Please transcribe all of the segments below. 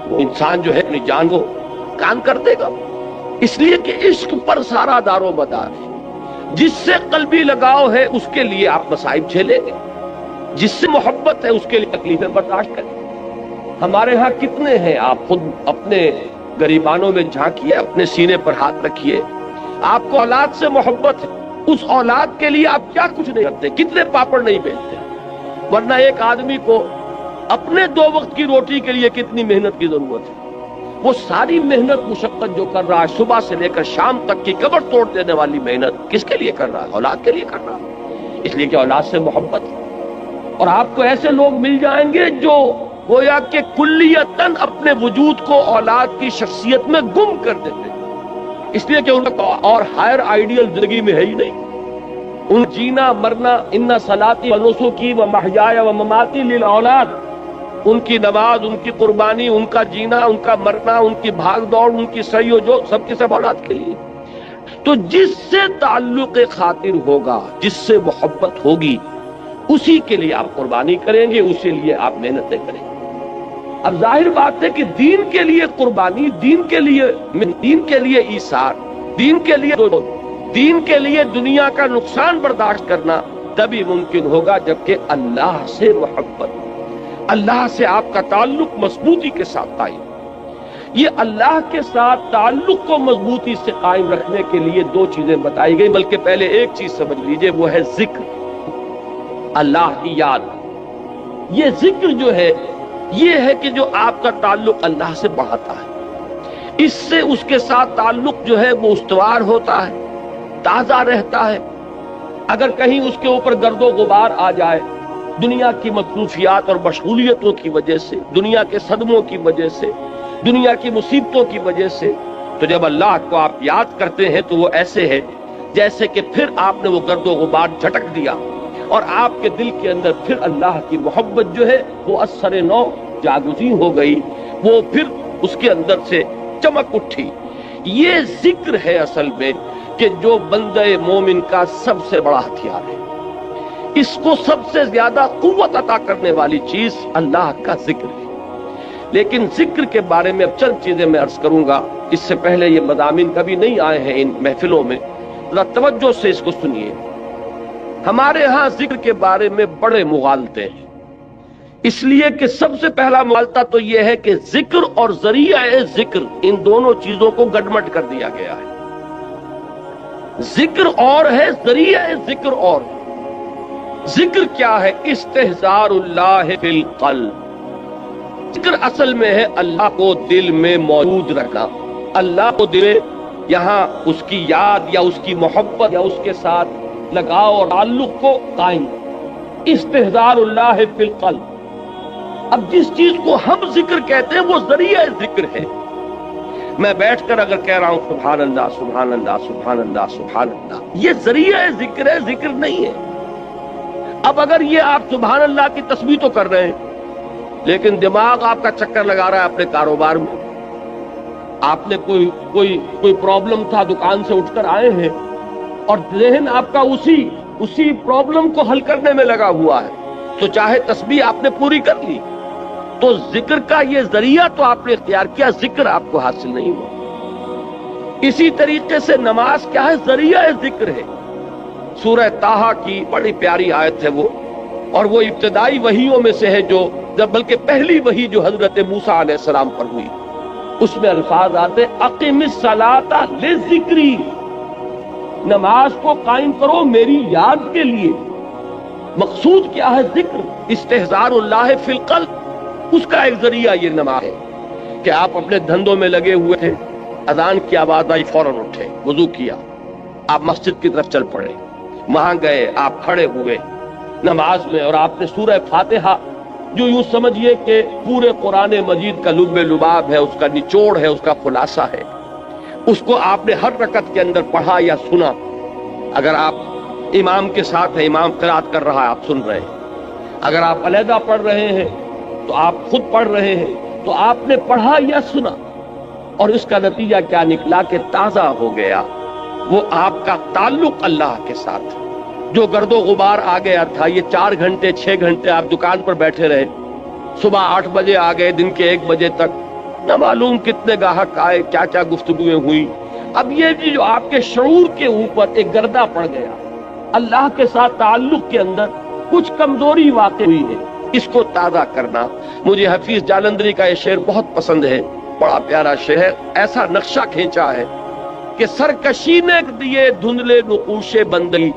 وہ انسان جو ہے اپنی جان کو کام کر دے گا، اس لیے کہ عشق پر سارا دار و مدار ہے۔ جس سے قلبی لگاؤ ہے اس کے لیے آپ مصائب جھیلیں گے، جس سے محبت ہے اس کے لیے تکلیفیں برداشت کریں۔ ہمارے ہاں کتنے ہیں، آپ خود اپنے گریبانوں میں جھانکیے، اپنے سینے پر ہاتھ رکھیے، آپ کو اولاد سے محبت ہے، اس اولاد کے لیے آپ کیا کچھ نہیں کرتے، کتنے پاپڑ نہیں بیچتے، ورنہ ایک آدمی کو اپنے 2 وقت کی روٹی کے لیے کتنی محنت کی ضرورت ہے۔ وہ ساری محنت مشقت جو کر رہا ہے صبح سے لے کر شام تک کی کمر توڑ دینے والی محنت کس کے لیے کر رہا ہے؟ اولاد کے لیے کر رہا ہے، اس لیے کہ اولاد سے محبت ہے۔ اور آپ کو ایسے لوگ مل جائیں گے جو گویا کہ کلیتاً اپنے وجود کو اولاد کی شخصیت میں گم کر دیتے ہیں، اس لیے کہ ان کا اور ہائر آئیڈیل زندگی میں ہے ہی نہیں۔ ان جینا مرنا، ان صلاتی و نسکی و محیای و مماتی للاولاد، ان کی نماز، ان کی قربانی، ان کا جینا، ان کا مرنا، ان کی بھاگ دوڑ، ان کی سعی و جو سب کے سب اولاد کے لیے۔ تو جس سے تعلق خاطر ہوگا، جس سے محبت ہوگی، اسی کے لیے آپ قربانی کریں گے، اسی لیے آپ محنتیں کریں گے۔ اب ظاہر بات ہے کہ دین کے لیے قربانی، دین کے لیے ایثار، دین کے لیے دنیا کا نقصان برداشت کرنا تبھی ممکن ہوگا جبکہ اللہ سے محبت، اللہ سے آپ کا تعلق مضبوطی کے ساتھ قائم۔ یہ اللہ کے ساتھ تعلق کو مضبوطی سے قائم رکھنے کے لیے 2 چیزیں بتائی گئی، بلکہ پہلے ایک چیز سمجھ لیجئے، وہ ہے ذکر، اللہ کی یاد۔ یہ ذکر جو ہے یہ ہے کہ جو آپ کا تعلق اللہ سے بڑھاتا ہے، اس سے اس کے ساتھ تعلق جو ہے وہ استوار ہوتا ہے، تازہ رہتا ہے۔ اگر کہیں اس کے اوپر گرد و غبار آ جائے دنیا کی مصروفیات اور مشغولیتوں کی وجہ سے، دنیا کے صدموں کی وجہ سے، دنیا کی مصیبتوں کی وجہ سے، تو جب اللہ کو آپ یاد کرتے ہیں تو وہ ایسے ہے جیسے کہ پھر آپ نے وہ گرد و غبار جھٹک دیا اور آپ کے دل کے اندر پھر اللہ کی محبت جو ہے وہ اثر نو جاگزیں ہو گئی، وہ پھر اس کے اندر سے چمک اٹھی۔ یہ ذکر ہے اصل میں کہ جو بندہ مومن کا سب سے بڑا ہتھیار ہے، اس کو سب سے زیادہ قوت عطا کرنے والی چیز اللہ کا ذکر ہے۔ لیکن ذکر کے بارے میں اب چند چیزیں میں عرض کروں گا، اس سے پہلے یہ مضامین کبھی نہیں آئے ہیں ان محفلوں میں، ذرا توجہ سے اس کو سنیے۔ ہمارے ہاں ذکر کے بارے میں بڑے مغالطے ہیں، اس لیے کہ سب سے پہلا مغالطہ تو یہ ہے کہ ذکر اور ذریعہ ذکر، ان دونوں چیزوں کو گڈمڈ کر دیا گیا ہے۔ ذکر اور ہے، ذریعہ ذکر اور ہے۔ ذکر کیا ہے؟ استحضار اللہ فی القلب۔ ذکر اصل میں ہے اللہ کو دل میں موجود رکھنا، اللہ کو دل میں یہاں اس کی یاد یا اس کی محبت یا اس کے ساتھ لگاؤ اور تعلق کو قائم۔ استحضار اللہ فی القلب۔ اب جس چیز کو ہم ذکر کہتے ہیں وہ ذریعہ ذکر ہے۔ میں بیٹھ کر اگر کہہ رہا ہوں سبحان اللہ سبحان اللہ سبحان اللہ سبحان اللہ، یہ ذریعہ ذکر ہے، ذکر نہیں ہے۔ اب اگر یہ آپ سبحان اللہ کی تسبیح تو کر رہے ہیں لیکن دماغ آپ کا چکر لگا رہا ہے اپنے کاروبار میں، آپ نے کوئی پرابلم تھا، دکان سے اٹھ کر آئے ہیں اور ذہن آپ کا اسی پرابلم کو حل کرنے میں لگا ہوا ہے، تو چاہے تسبیح آپ نے پوری کر لی، تو ذکر کا یہ ذریعہ تو آپ نے اختیار کیا، ذکر آپ کو حاصل نہیں ہوا۔ اسی طریقے سے نماز کیا ہے؟ ذریعہ ذکر ہے۔ سورہ طٰہٰ کی بڑی پیاری آیت ہے وہ، اور وہ ابتدائی وحیوں میں سے ہے بلکہ پہلی وحی جو حضرت موسیٰ علیہ السلام پر ہوئی، اس میں الفاظ آتے اقم الصلاۃ لذکری، نماز کو قائم کرو میری یاد کے لیے۔ مقصود کیا ہے؟ ذکر، استحضار اللہ فی القلب، اس کا ایک ذریعہ یہ نماز ہے کہ آپ اپنے دھندوں میں لگے ہوئے تھے، اذان کی آواز آئی فوراً اٹھے، وضو کیا، آپ مسجد کی طرف چل پڑے، وہاں گئے، آپ کھڑے ہوئے نماز میں اور آپ نے سورہ فاتحہ جو یوں سمجھیے کہ پورے قرآن مجید کا لب لباب ہے، اس کا نچوڑ ہے، اس کا خلاصہ ہے، اس کو آپ نے ہر رکعت کے اندر پڑھا یا سنا۔ اگر آپ امام کے ساتھ ہیں، امام قرات کر رہا ہے، آپ سن رہے ہیں، اگر آپ علیحدہ پڑھ رہے ہیں تو آپ خود پڑھ رہے ہیں، تو آپ نے پڑھا یا سنا، اور اس کا نتیجہ کیا نکلا کہ تازہ ہو گیا وہ آپ کا تعلق اللہ کے ساتھ۔ جو گرد و غبار آ گیا تھا، یہ 4 گھنٹے 6 گھنٹے آپ دکان پر بیٹھے رہے، صبح 8 بجے آ گئے، دن کے 1 بجے تک نہ معلوم کتنے گاہک آئے، کیا کیا گفتگویں ہوئی۔ اب یہ جو آپ کے شعور کے اوپر ایک گردہ پڑ گیا، اللہ کے ساتھ تعلق کے اندر کچھ کمزوری واقع ہوئی ہے، اس کو تازہ کرنا۔ مجھے حفیظ جالندھری کا یہ شعر بہت پسند ہے، بڑا پیارا شعر ہے۔ ایسا نقشہ کھینچا ہے کہ سرکشی نے دیے دھندلے نقوش بندگی،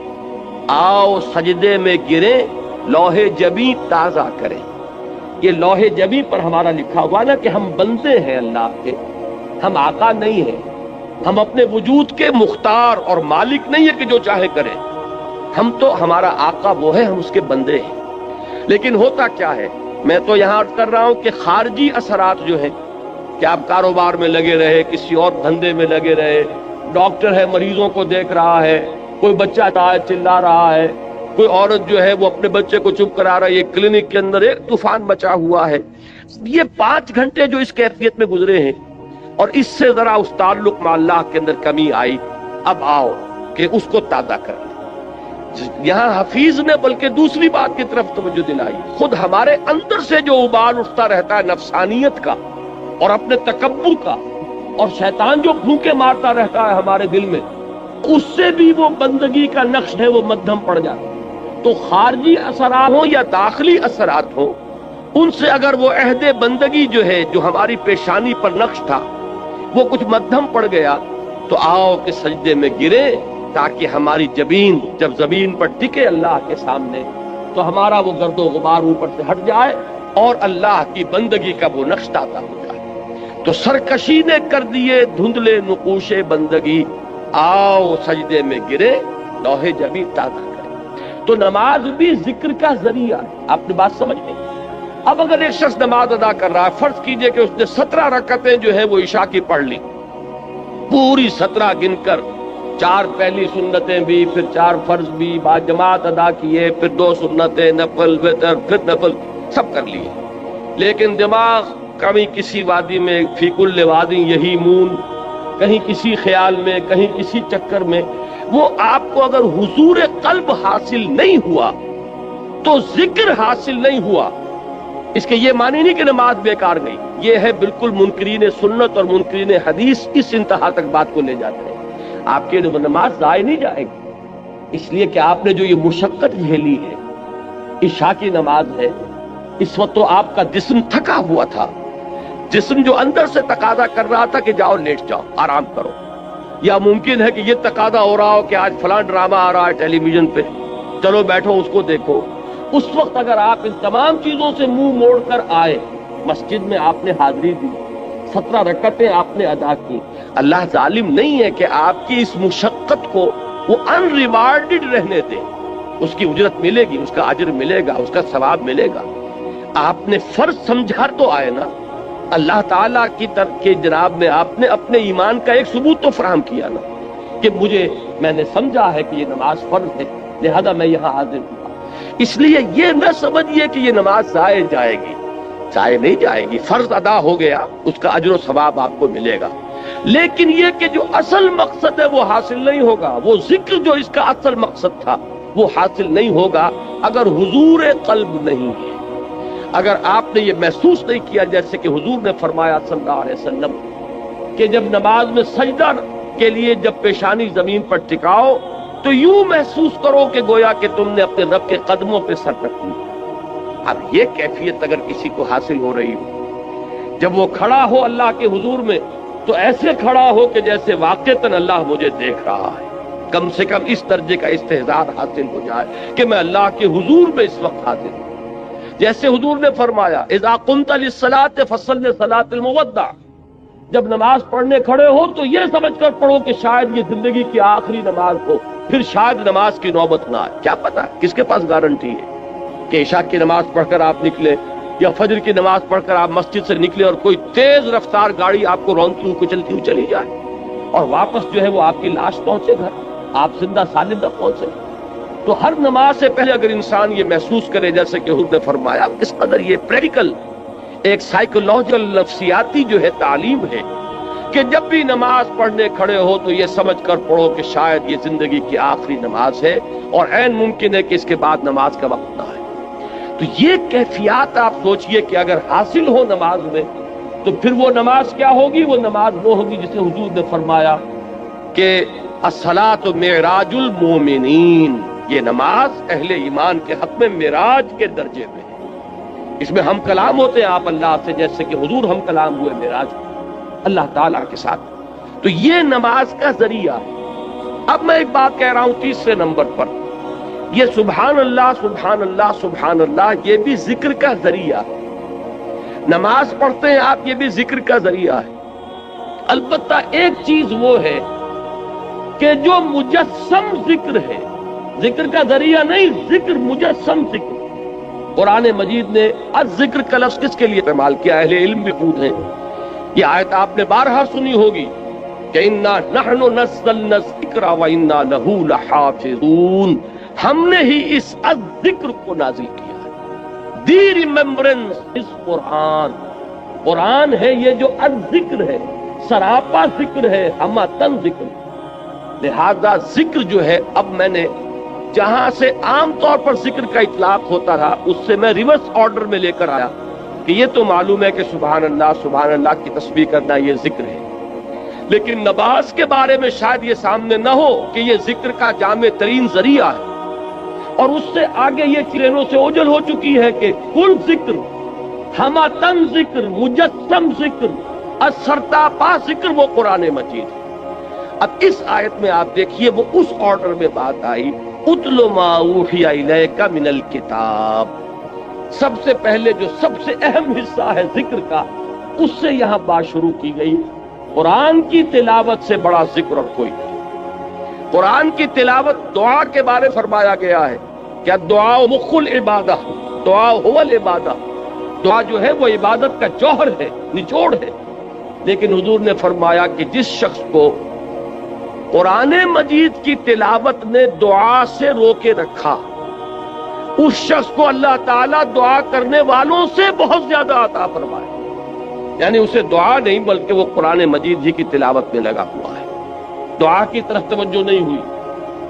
آؤ سجدے میں گرے لوح جبیں تازہ کریں۔ یہ لوح جبیں پر ہمارا لکھا ہوا نا کہ ہم بندے ہیں اللہ کے، ہم آقا نہیں ہیں، ہم اپنے وجود کے مختار اور مالک نہیں ہے کہ جو چاہے کرے، ہم تو ہمارا آقا وہ ہے، ہم اس کے بندے ہیں۔ لیکن ہوتا کیا ہے، میں تو یہاں عرض کر رہا ہوں کہ خارجی اثرات جو ہیں کہ آپ کاروبار میں لگے رہے، کسی اور دھندے میں لگے رہے، ڈاکٹر ہے مریضوں کو دیکھ رہا ہے، کوئی بچہ چلا رہا ہے، کوئی عورت جو ہے وہ اپنے بچے کو چپ کرا رہا ہے، یہ کلینک کے اندر ایک طوفان مچا ہوا ہے۔ یہ 5 گھنٹے جو اس کیفیت میں گزرے ہیں اور اس سے ذرا اس تعلق مع اللہ کے اندر کمی آئی، اب آؤ کہ اس کو تازہ کر لیں۔ یہاں حفیظ نے بلکہ دوسری بات کی طرف توجہ دلائی، خود ہمارے اندر سے جو ابال اٹھتا رہتا ہے نفسانیت کا اور اپنے تکبر کا، اور شیطان جو پھونکے مارتا رہتا ہے ہمارے دل میں، اس سے بھی وہ بندگی کا نقش ہے وہ مدھم پڑ جاتا ہے۔ تو خارجی اثرات ہوں یا داخلی اثرات ہوں، ان سے اگر وہ عہد بندگی جو ہے جو ہماری پیشانی پر نقش تھا وہ کچھ مدھم پڑ گیا، تو آؤ کہ سجدے میں گرے، تاکہ ہماری جبین جب زمین پر ٹکے اللہ کے سامنے تو ہمارا وہ گرد و غبار اوپر سے ہٹ جائے اور اللہ کی بندگی کا وہ نقش تازہ ہو جائے۔ تو سرکشی نے کر دیے دھندلے نقوش بندگی، آؤ سجدے میں گرے لوح جبیں تازہ کرے۔ تو نماز بھی ذکر کا ذریعہ ہے، آپ نے بات سمجھ لیں۔ اب اگر ایک شخص نماز ادا کر رہا ہے، فرض کیجئے کہ اس نے 17 رکعتیں جو ہے وہ عشاء کی پڑھ لی، پوری 17 گن کر 4 پہلی سنتیں بھی، پھر 4 فرض بھی با جماعت ادا کیے، پھر 2 سنتیں، نفل، وتر، پھر نفل، سب کر لیے، لیکن دماغ کبھی کسی وادی میں، فی کل وادی یہی مون، کہیں کسی خیال میں، کہیں کسی چکر میں، وہ آپ کو اگر حضور قلب حاصل نہیں ہوا تو ذکر حاصل نہیں ہوا، اس کے یہ معنی نہیں کہ نماز بیکار گئی۔ یہ ہے بالکل منکرین سنت اور منکرین حدیث اس انتہا تک بات کو لے جاتے ہیں۔ آپ کی نماز ضائع نہیں جائے گی، اس لیے کہ آپ نے جو یہ مشقت جھیلی ہے، عشاء کی نماز ہے، اس وقت تو آپ کا جسم تھکا ہوا تھا، جسم جو اندر سے تقاضا کر رہا تھا کہ جاؤ لیٹ جاؤ آرام کرو، یا ممکن ہے کہ یہ تقاضا ہو رہا ہو کہ آج فلاں ڈرامہ آ رہا ہے ٹیلی ویژن پہ، چلو بیٹھو اس کو دیکھو۔ اس وقت اگر آپ ان تمام چیزوں سے منہ موڑ کر آئے، مسجد میں آپ نے حاضری دی، 17 رکعتیں آپ نے ادا کی، اللہ ظالم نہیں ہے کہ آپ کی اس مشقت کو وہ ان ریوارڈڈ رہنے دے، اس کی اجرت ملے گی، اس کا اجر ملے گا، اس کا ثواب ملے گا۔ آپ نے فرض سمجھا تو آئے نا، اللہ تعالیٰ کی طرف کے جناب میں آپ نے اپنے ایمان کا ایک ثبوت تو فراہم کیا نا کہ میں نے سمجھا ہے کہ یہ نماز فرض ہے، لہذا میں یہاں حاضر ہوں۔ اس لیے یہ نہ سمجھیے کہ یہ نماز ضائع جائے گی، ضائع نہیں جائے گی، فرض ادا ہو گیا، اس کا اجر و ثواب آپ کو ملے گا، لیکن یہ کہ جو اصل مقصد ہے وہ حاصل نہیں ہوگا، وہ ذکر جو اس کا اصل مقصد تھا وہ حاصل نہیں ہوگا اگر حضور قلب نہیں ہے، اگر آپ نے یہ محسوس نہیں کیا جیسے کہ حضور نے فرمایا صلی اللہ علیہ وسلم کہ جب نماز میں سجدہ کے لیے جب پیشانی زمین پر ٹکاؤ تو یوں محسوس کرو کہ گویا کہ تم نے اپنے رب کے قدموں پہ سر رکھ لیا۔ اب یہ کیفیت اگر کسی کو حاصل ہو رہی ہو، جب وہ کھڑا ہو اللہ کے حضور میں تو ایسے کھڑا ہو کہ جیسے واقعتاً اللہ مجھے دیکھ رہا ہے، کم سے کم اس درجے کا استحضار حاصل ہو جائے کہ میں اللہ کے حضور میں اس وقت حاضر ہوں۔ جیسے حضور نے فرمایا اذا قمت للصلاۃ فصل صلاۃ المودع، جب نماز پڑھنے کھڑے ہو تو یہ سمجھ کر پڑھو کہ شاید یہ زندگی کی آخری نماز ہو، پھر شاید نماز کی نوبت نہ آئے، کیا پتا کس کے پاس گارنٹی ہے کہ عشاء کی نماز پڑھ کر آپ نکلے یا فجر کی نماز پڑھ کر آپ مسجد سے نکلے اور کوئی تیز رفتار گاڑی آپ کو رونتی ہوئی کچلتی ہوئی چلی جائے اور واپس جو ہے وہ آپ کی لاش پہنچے گھر، آپ زندہ سالم نہ پہنچے۔ تو ہر نماز سے پہلے اگر انسان یہ محسوس کرے جیسے کہ حضور نے فرمایا، کس قدر یہ پریکٹیکل ایک سائیکولوجیکل نفسیاتی جو ہے تعلیم ہے کہ جب بھی نماز پڑھنے کھڑے ہو تو یہ سمجھ کر پڑھو کہ شاید یہ زندگی کی آخری نماز ہے اور عین ممکن ہے کہ اس کے بعد نماز کا وقت نہ آئے۔ تو یہ کیفیات آپ سوچئے کہ اگر حاصل ہو نماز میں تو پھر وہ نماز کیا ہوگی؟ وہ نماز وہ ہوگی جسے حضور نے فرمایا کہ الصلاۃ معراج المومنین، یہ نماز اہل ایمان کے حق میں معراج کے درجے میں ہے۔ اس میں ہم کلام ہوتے ہیں آپ اللہ سے، جیسے کہ حضور ہم کلام ہوئے معراج اللہ تعالیٰ کے ساتھ۔ تو یہ نماز کا ذریعہ ہے۔ اب میں ایک بات کہہ رہا ہوں تیسرے نمبر پر، یہ سبحان اللہ سبحان اللہ سبحان اللہ، یہ بھی ذکر کا ذریعہ ہے۔ نماز پڑھتے ہیں آپ، یہ بھی ذکر کا ذریعہ ہے۔ البتہ ایک چیز وہ ہے کہ جو مجسم ذکر ہے، ذکر کا ذریعہ نہیں، ذکر مجسم ذکر۔ قرآن مجید نے الذکر کا لفظ کس کے لیے استعمال کیا؟ اہل علم بھی خود ہیں۔ یہ آیت آپ نے بارہا سنی ہوگی کہ انا نحن نزلنا الذکر وانا لہ لحافظون، ہم نے ہی اس الذکر کو نازل کیا ہے۔ دی ریممبرنس اس قرآن، قرآن ہے یہ جو الذکر ہے، سراپا ذکر ہے، ہماتن ذکر۔ لہذا ذکر جو ہے، اب میں نے جہاں سے عام طور پر ذکر کا اطلاق ہوتا تھا اس سے میں ریورس آرڈر میں لے کر آیا کہ یہ تو معلوم ہے کہ سبحان اللہ کی تسبیح کرنا یہ ذکر ہے، لیکن نماز کے بارے میں شاید یہ سامنے نہ ہو کہ یہ ذکر کا جامع ترین ذریعہ ہے، اور اس سے آگے یہ چرینوں سے اوجل ہو چکی ہے کہ کل ذکر، ہماتن ذکر، مجسم ذکر، سرتاپا ذکر وہ قرآن مجید ہے۔ اب اس آیت میں آپ دیکھیے وہ اس آرڈر میں بات آئی، اتل ما اوحی الیک من الکتاب، سب سے پہلے جو سب سے اہم حصہ ہے ذکر کا، اس سے یہاں بات شروع کی گئی۔ قرآن کی تلاوت سے بڑا ذکر اور کوئی نہیں۔ قرآن کی تلاوت دعا کے بارے فرمایا گیا ہے کہ دعا مخ العبادہ، دعا هو العبادہ، دعا جو ہے وہ عبادت کا جوہر ہے، نچوڑ ہے۔ لیکن حضور نے فرمایا کہ جس شخص کو قرآن مجید کی تلاوت نے دعا سے روکے رکھا، اس شخص کو اللہ تعالیٰ دعا کرنے والوں سے بہت زیادہ عطا فرمائے۔ یعنی اسے دعا نہیں بلکہ وہ قرآن مجید ہی کی تلاوت میں لگا ہوا ہے، دعا کی طرف توجہ نہیں ہوئی۔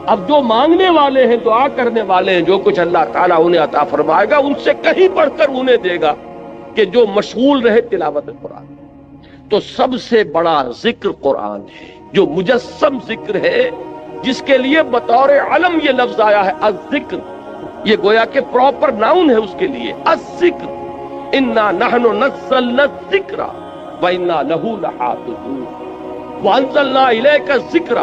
اب جو مانگنے والے ہیں، دعا کرنے والے ہیں، جو کچھ اللہ تعالیٰ انہیں عطا فرمائے گا ان سے کہیں بڑھ کر انہیں دے گا کہ جو مشغول رہے تلاوت قرآن۔ تو سب سے بڑا ذکر قرآن ہے، جو مجسم ذکر ہے، جس کے لیے بطور علم یہ لفظ آیا ہے الذکر، یہ گویا کہ پراپر ناؤن ہے اس کے لیے، الذکر، انا نحن نزلنا الذکر وانا لہ لحافظون وانزلنا الیک الذکر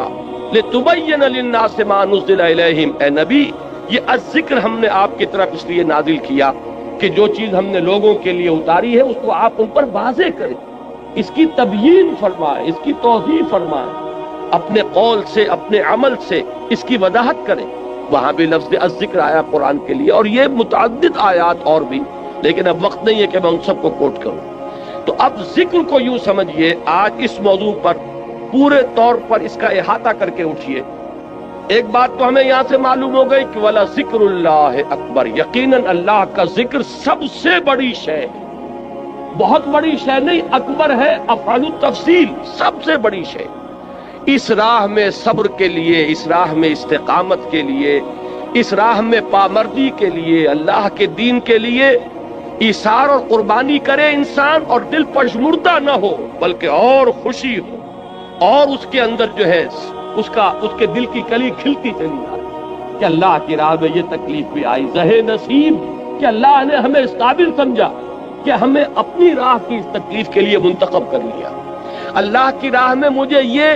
لتبین للناس ما نزل الیہم۔ اے نبی، یہ الذکر ہم نے آپ کی طرف اس لیے نازل کیا کہ جو چیز ہم نے لوگوں کے لیے اتاری ہے اس کو آپ ان پر واضح کریں، اس کی تبیین فرمائے، اس کی توضیح فرمائے، اپنے قول سے، اپنے عمل سے اس کی وضاحت کریں۔ وہاں بھی لفظ الذکر آیا قرآن کے لیے، اور یہ متعدد آیات اور بھی، لیکن اب وقت نہیں ہے کہ میں ان سب کو کوٹ کروں۔ تو اب ذکر کو یوں سمجھیے، آج اس موضوع پر پورے طور پر اس کا احاطہ کر کے اٹھیے۔ ایک بات تو ہمیں یہاں سے معلوم ہو گئی کہ وَلَا ذِكْرُ اللَّهِ اکبر، یقیناً اللہ کا ذکر سب سے بڑی شے ہے، بہت بڑی شے نہیں، اکبر ہے افعال التفصیل، سب سے بڑی شے۔ اس راہ میں صبر کے لیے، اس راہ میں استقامت کے لیے، اس راہ میں پامردی کے لیے، اللہ کے دین کے لیے ایثار اور قربانی کرے انسان، اور دل پشمردہ نہ ہو بلکہ اور خوشی ہو، اور اس کے اندر جو ہے اس کے دل کی کلی کھلتی چلی جائے کہ اللہ کی راہ میں یہ تکلیف بھی آئی، زہے نصیب کہ اللہ نے ہمیں اس قابل سمجھا کہ ہمیں اپنی راہ کی اس تکلیف کے لیے منتخب کر لیا۔ اللہ کی راہ میں مجھے یہ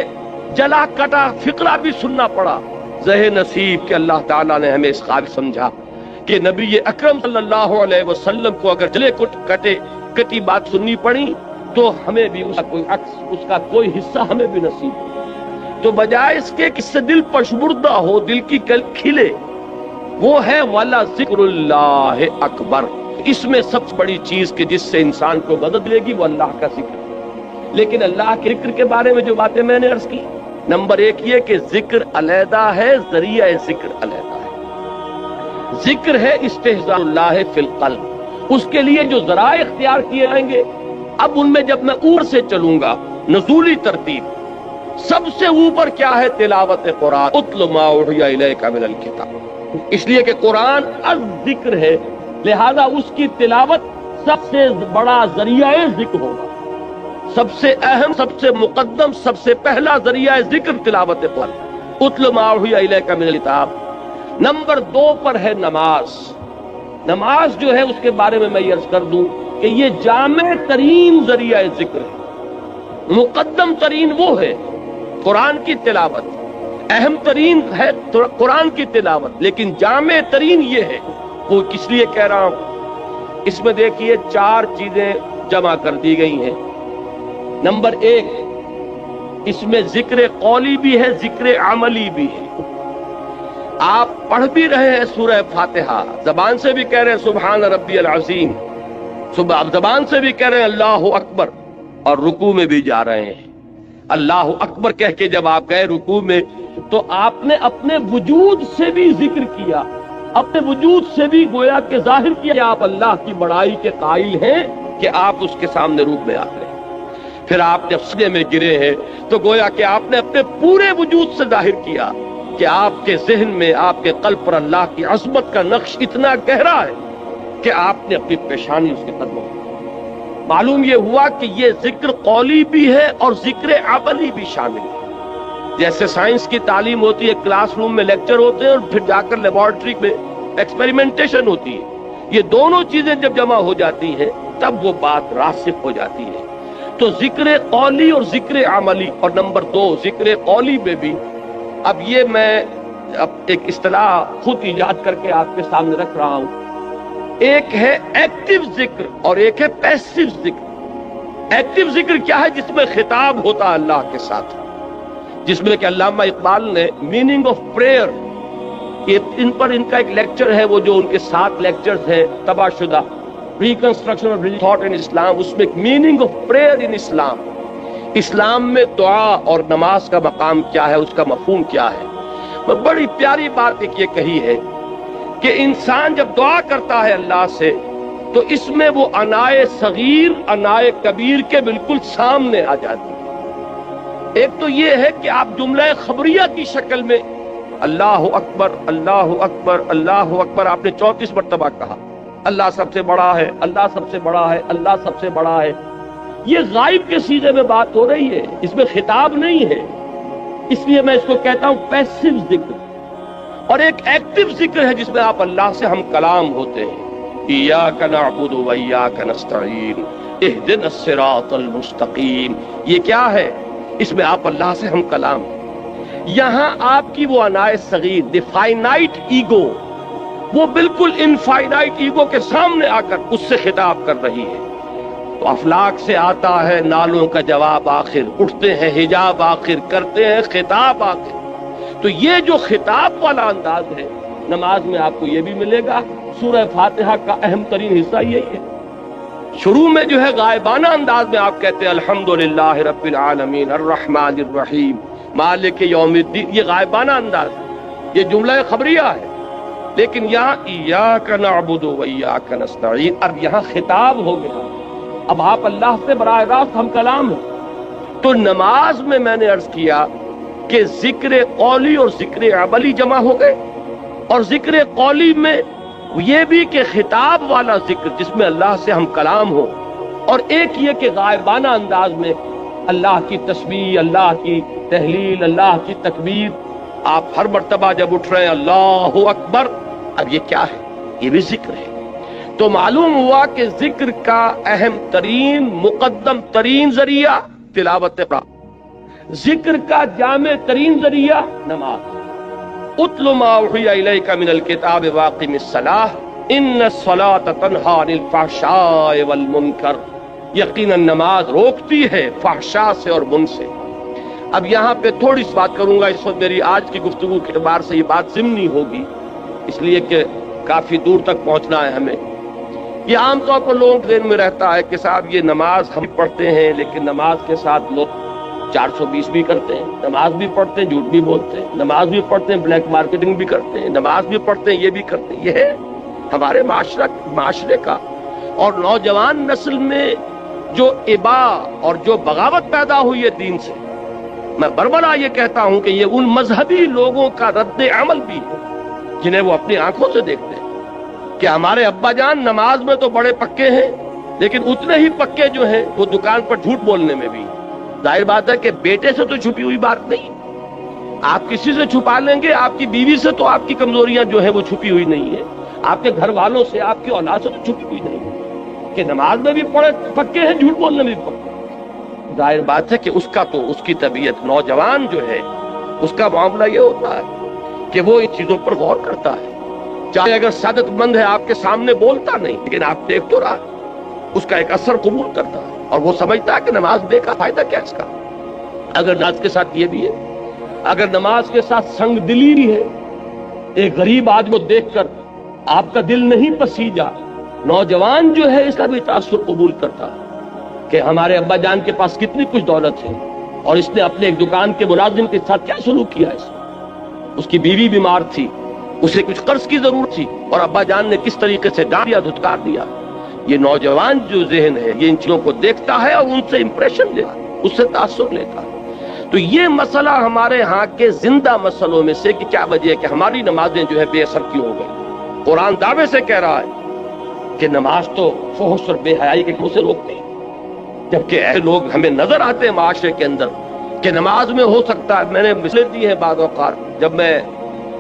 جلا کٹا فقرہ بھی سننا پڑا، زہے نصیب کہ اللہ تعالیٰ نے ہمیں اس قابل سمجھا کہ نبی اکرم صلی اللہ علیہ وسلم کو اگر جلے کٹی بات سننی پڑی تو ہمیں بھی اس کا کوئی عکس، اس کا کوئی حصہ ہمیں بھی نصیب ہو۔ تو بجائے اس کے کہ اس سے دل پشمردہ ہو، دل کی کل کھلے، وہ ہے وَلَا ذِكْرُ اللَّهِ اکبر۔ اس میں سب سے بڑی چیز کہ جس سے انسان کو مدد لے گی وہ اللہ کا ذکر۔ لیکن اللہ کے ذکر کے بارے میں جو باتیں میں نے عرض کی، نمبر ایک یہ کہ ذکر علیحدہ ہے، ذریعہ ذکر علیحدہ ہے۔ ذکر ہے استحضاء اللہ فی القلب، اس کے لیے جو ذرائع اختیار کیے جائیں گے، اب ان میں جب میں اوپر سے چلوں گا، نزولی ترتیب، سب سے اوپر کیا ہے؟ تلاوت قرآن، اتل ما اوحی الیک من الکتاب، اس لیے کہ قرآن الذکر ہے، لہذا اس کی تلاوت سب سے بڑا ذریعہ ذکر ہوگا۔ سب سے اہم، سب سے مقدم، سب سے پہلا ذریعہ ذکر تلاوت قرآن۔ اتل ما اوحی الیک من الکتاب۔ نمبر 2 پر ہے نماز۔ نماز جو ہے اس کے بارے میں میں یہ عرض کر دوں کہ یہ جامع ترین ذریعہ ذکر ہے۔ مقدم ترین وہ ہے قرآن کی تلاوت، اہم ترین ہے قرآن کی تلاوت، لیکن جامع ترین یہ ہے۔ وہ کس لیے کہہ رہا ہوں؟ اس میں دیکھیے 4 چیزیں جمع کر دی گئی ہیں۔ نمبر 1، اس میں ذکر قولی بھی ہے، ذکر عملی بھی ہے۔ آپ پڑھ بھی رہے ہیں سورہ فاتحہ، زبان سے بھی کہہ رہے ہیں سبحان ربی العظیم، زبان سے بھی کہہ رہے ہیں اللہ اکبر، اور رکوع میں بھی جا رہے ہیں۔ اللہ اکبر کہہ کے جب آپ گئے رکوع میں تو آپ نے اپنے وجود سے بھی ذکر کیا، اپنے وجود سے بھی گویا کہ ظاہر کیا کہ آپ اللہ کی بڑائی کے قائل ہیں کہ آپ اس کے سامنے روپ میں آ گئے۔ پھر آپ جب سجدے میں گرے ہیں تو گویا کہ آپ نے اپنے پورے وجود سے ظاہر کیا کہ آپ کے ذہن میں، آپ کے قلب پر اللہ کی عظمت کا نقش اتنا گہرا ہے کہ آپ نے اپنی پیشانی اس کے قدموں میں۔ معلوم یہ ہوا کہ یہ ذکر قولی بھی ہے اور ذکر عملی بھی شامل ہے۔ جیسے سائنس کی تعلیم ہوتی ہے، کلاس روم میں لیکچر ہوتے ہیں اور پھر جا کر لیبارٹری میں ایکسپیریمنٹیشن ہوتی ہے، یہ دونوں چیزیں جب جمع ہو جاتی ہیں تب وہ بات راسخ ہو جاتی ہے۔ تو ذکر قولی اور ذکر عملی، اور نمبر 2 ذکر قولی میں بھی، اب یہ میں ایک اصطلاح خود ایجاد کر کے آپ کے سامنے رکھ رہا ہوں۔ ایک ہے ایکٹیو ذکر اور ایک ہے پیسیو ذکر۔ ایکٹیو ذکر کیا ہے؟ جس میں خطاب ہوتا ہے اللہ کے ساتھ، جس میں کہ علامہ اقبال نے میننگ آف پریئر، ان پر ان کا ایک لیکچر ہے، وہ جو ان کے 7 لیکچرز ہیں تباہ شدہ، ریکنسٹرکشن آف تھاٹ ان اسلام، اس میں ایک میننگ آف پریئر ان اسلام، اسلام میں دعا اور نماز کا مقام کیا ہے، اس کا مفہوم کیا ہے۔ بڑی پیاری بات ایک یہ کہی ہے کہ انسان جب دعا کرتا ہے اللہ سے تو اس میں وہ انائے صغیر انائے کبیر کے بالکل سامنے آ جاتی ہے۔ ایک تو یہ ہے کہ آپ جملہ خبریہ کی شکل میں اللہ اکبر اللہ اکبر اللہ اکبر آپ نے 34 مرتبہ کہا، اللہ سب سے بڑا ہے، اللہ سب سے بڑا ہے، اللہ سب سے بڑا ہے۔ یہ غائب کے سیدھے میں بات ہو رہی ہے، اس میں خطاب نہیں ہے، اس لیے میں اس کو کہتا ہوں پیسیو ذکر۔ اور ایک ایکٹیو ذکر ہے جس میں آپ اللہ سے ہم کلام ہوتے ہیں، ایاک نعبد و ایاک نستعین اہدنا الصراط المستقیم۔ یہ کیا ہے؟ اس میں آپ اللہ سے ہم کلام ہیں۔ یہاں آپ کی وہ انائے صغیر، دی فائنائٹ ایگو، وہ بالکل انفائنائٹ ایگو کے سامنے آ کر اس سے خطاب کر رہی ہے۔ تو افلاک سے آتا ہے نالوں کا جواب آخر، اٹھتے ہیں حجاب آخر، کرتے ہیں خطاب آخر۔ تو یہ جو خطاب والا انداز ہے نماز میں آپ کو یہ بھی ملے گا۔ سورہ فاتحہ کا اہم ترین حصہ یہی ہے۔ شروع میں جو ہے غائبانہ انداز میں آپ کہتے ہیں الحمدللہ رب العالمین الرحمن الرحیم مالک یوم الدین، یہ غائبانہ انداز ہے، یہ جملہ خبریہ ہے۔ لیکن یہاں ایاک نعبد و ایاک نستعین، اب یہاں خطاب ہو گیا، اب آپ اللہ سے براہ راست ہم کلام ہیں۔ تو نماز میں نے عرض کیا کہ ذکر قولی اور ذکر عملی جمع ہو گئے، اور ذکر قولی میں یہ بھی کہ خطاب والا ذکر جس میں اللہ سے ہم کلام ہو، اور ایک یہ کہ غائبانہ انداز میں اللہ کی تسبیح، اللہ کی تحلیل، اللہ کی تکبیر، آپ ہر مرتبہ جب اٹھ رہے ہیں اللہ اکبر، اب یہ کیا ہے؟ یہ بھی ذکر ہے۔ تو معلوم ہوا کہ ذکر کا اہم ترین مقدم ترین ذریعہ تلاوت قرآن، ذکر کا جامع ترین ذریعہ نماز۔ اتل ما اوحی الیک من الکتاب واقم الصلاۃ ان الصلاۃ تنہی عن الفحشاء والمنکر، یقیناً نماز روکتی ہے فحشاء سے اور منکر سے۔ اب یہاں پہ تھوڑی سی بات کروں گا، اس وقت میری آج کی گفتگو کے اعتبار سے یہ بات ضمنی ہوگی، اس لیے کہ کافی دور تک پہنچنا ہے ہمیں۔ یہ عام طور پر لوگوں کے ذہن میں رہتا ہے کہ صاحب یہ نماز ہم پڑھتے ہیں، لیکن نماز کے ساتھ لوگ 420 بھی کرتے ہیں، نماز بھی پڑھتے ہیں، جھوٹ بھی بولتے ہیں، نماز بھی پڑھتے ہیں، بلیک مارکیٹنگ بھی کرتے ہیں، نماز بھی پڑھتے ہیں، یہ بھی کرتے ہیں۔ یہ ہے ہمارے معاشرے کا اور نوجوان نسل میں جو ابا اور جو بغاوت پیدا ہوئی ہے دین سے۔ میں بربلا یہ کہتا ہوں کہ یہ ان مذہبی لوگوں کا رد عمل بھی ہے جنہیں وہ اپنی آنکھوں سے دیکھتے ہیں کہ ہمارے ابا جان نماز میں تو بڑے پکے ہیں، لیکن اتنے ہی پکے جو ہیں وہ دکان پر جھوٹ بولنے میں بھی. ظاہر بات ہے کہ بیٹے سے تو چھپی ہوئی بات نہیں. آپ کسی سے چھپا لیں گے, آپ کی بیوی سے تو آپ کی کمزوریاں جو ہیں وہ چھپی ہوئی نہیں ہے, آپ کے گھر والوں سے, آپ کی اولاد سے تو چھپی ہوئی نہیں ہے. کہ نماز میں بھی پڑے پکے ہیں, جھوٹ بولنے میں بھی پکے. ظاہر بات ہے کہ اس کا تو اس کی طبیعت, نوجوان جو ہے اس کا معاملہ یہ ہوتا ہے کہ وہ ان چیزوں پر غور کرتا ہے. چاہے اگر سعادت مند ہے آپ کے سامنے بولتا نہیں, لیکن آپ دیکھ تو رہا, اس کا ایک اثر قبول کرتا ہے اور وہ سمجھتا ہے کہ نماز بے کا فائدہ کیا اس کا. اگر نماز کے ساتھ یہ بھی ہے, اگر نماز کے ساتھ سنگ دلی بھی ہے, ایک غریب آدمی کو دیکھ کر آپ کا دل نہیں پسیجا, نوجوان جو ہے اس کا بھی تاثر قبول کرتا ہے کہ ہمارے ابا جان کے پاس کتنی کچھ دولت ہے اور اس نے اپنے ایک دکان کے ملازم کے ساتھ کیا سلوک کیا ہے. اس کی بیوی بیمار تھی, اسے کچھ قرض کی ضرورت تھی اور ابا جان نے کس طریقے سے ڈانٹ دیا, دھتکار دیا. یہ نوجوان جو ذہن ہے یہ ان چیزوں کو دیکھتا ہے اور ان سے امپریشن لیتا ہے, اس سے تاثر لیتا ہے. تو یہ مسئلہ ہمارے ہاں کے زندہ مسئلوں میں سے کہ کیا وجہ ہے کہ ہماری نمازیں جو ہے بے اثر کیوں ہو گئی. قرآن دعوے سے کہہ رہا ہے کہ نماز تو فحش اور بے حیائی کے منہ سے روکتی ہے, جبکہ ایسے لوگ ہمیں نظر آتے ہیں معاشرے کے اندر کہ نماز میں ہو سکتا ہے. میں نے مثالیں دی ہیں بعض اوقات, جب میں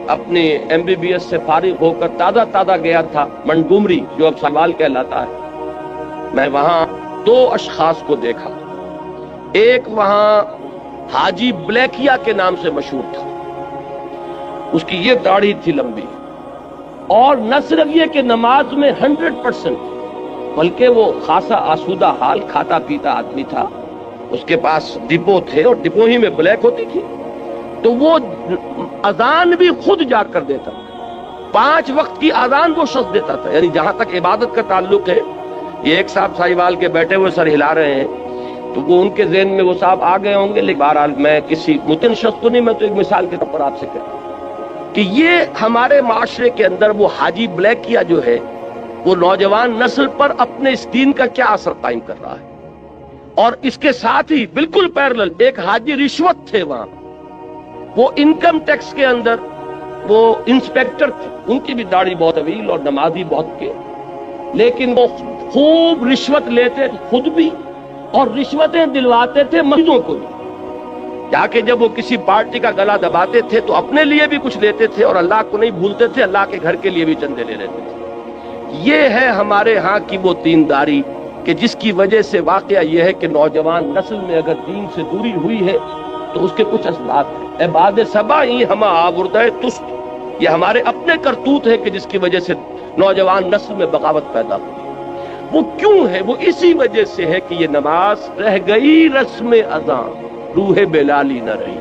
اپنی MBBS سے فارغ ہو کر تازہ گیا تھا منگومری جو اب سوال کہلاتا ہے, میں وہاں دو اشخاص کو دیکھا. ایک وہاں حاجی بلیکیا کے نام سے مشہور تھا, اس کی یہ داڑھی تھی لمبی, اور نہ صرف یہ کہ نماز میں 100%, بلکہ وہ خاصا آسودہ حال, کھاتا پیتا آدمی تھا. اس کے پاس ڈپو تھے اور ڈپو ہی میں بلیک ہوتی تھی, تو وہ اذان بھی خود جا کر دیتا تھا. 5 وقت کی اذان وہ شخص دیتا تھا. یعنی جہاں تک عبادت کا تعلق ہے, یہ ایک صاحب ساہیوال کے بیٹھے ہوئے سر ہلا رہے ہیں, تو وہ ان کے ذہن میں وہ صاحب آ گئے ہوں گے, لیکن بہرحال میں کسی متن شخص کو نہیں, میں تو ایک مثال کے طور پر آپ سے کہتا ہوں کہ یہ ہمارے معاشرے کے اندر وہ حاجی بلیکیا جو ہے وہ نوجوان نسل پر اپنے اس دین کا کیا اثر قائم کر رہا ہے. اور اس کے ساتھ ہی بالکل پیرلل ایک حاجی رشوت تھے وہاں, وہ انکم ٹیکس کے اندر وہ انسپیکٹر تھے, ان کی بھی داڑھی بہت طویل اور نمازی بہت کے, لیکن وہ خوب رشوت لیتے خود بھی اور رشوتیں دلواتے تھے مسجدوں کو بھی. جا کے جب وہ کسی پارٹی کا گلا دباتے تھے تو اپنے لیے بھی کچھ لیتے تھے اور اللہ کو نہیں بھولتے تھے, اللہ کے گھر کے لیے بھی چندے لے لیتے تھے. یہ ہے ہمارے ہاں کی وہ دینداری کہ جس کی وجہ سے واقعہ یہ ہے کہ نوجوان نسل میں اگر دین سے دوری ہوئی ہے تو اس کے کچھ اسباب ہیں. عباد سبا ہی ہما آوردہ تست, یہ ہمارے اپنے کرتوت ہے کہ جس کی وجہ سے نوجوان نسل میں بغاوت پیدا ہوئی. وہ کیوں ہے؟ وہ اسی وجہ سے ہے کہ یہ نماز رہ گئی رسم اذان, روح بلالی نہ رہی.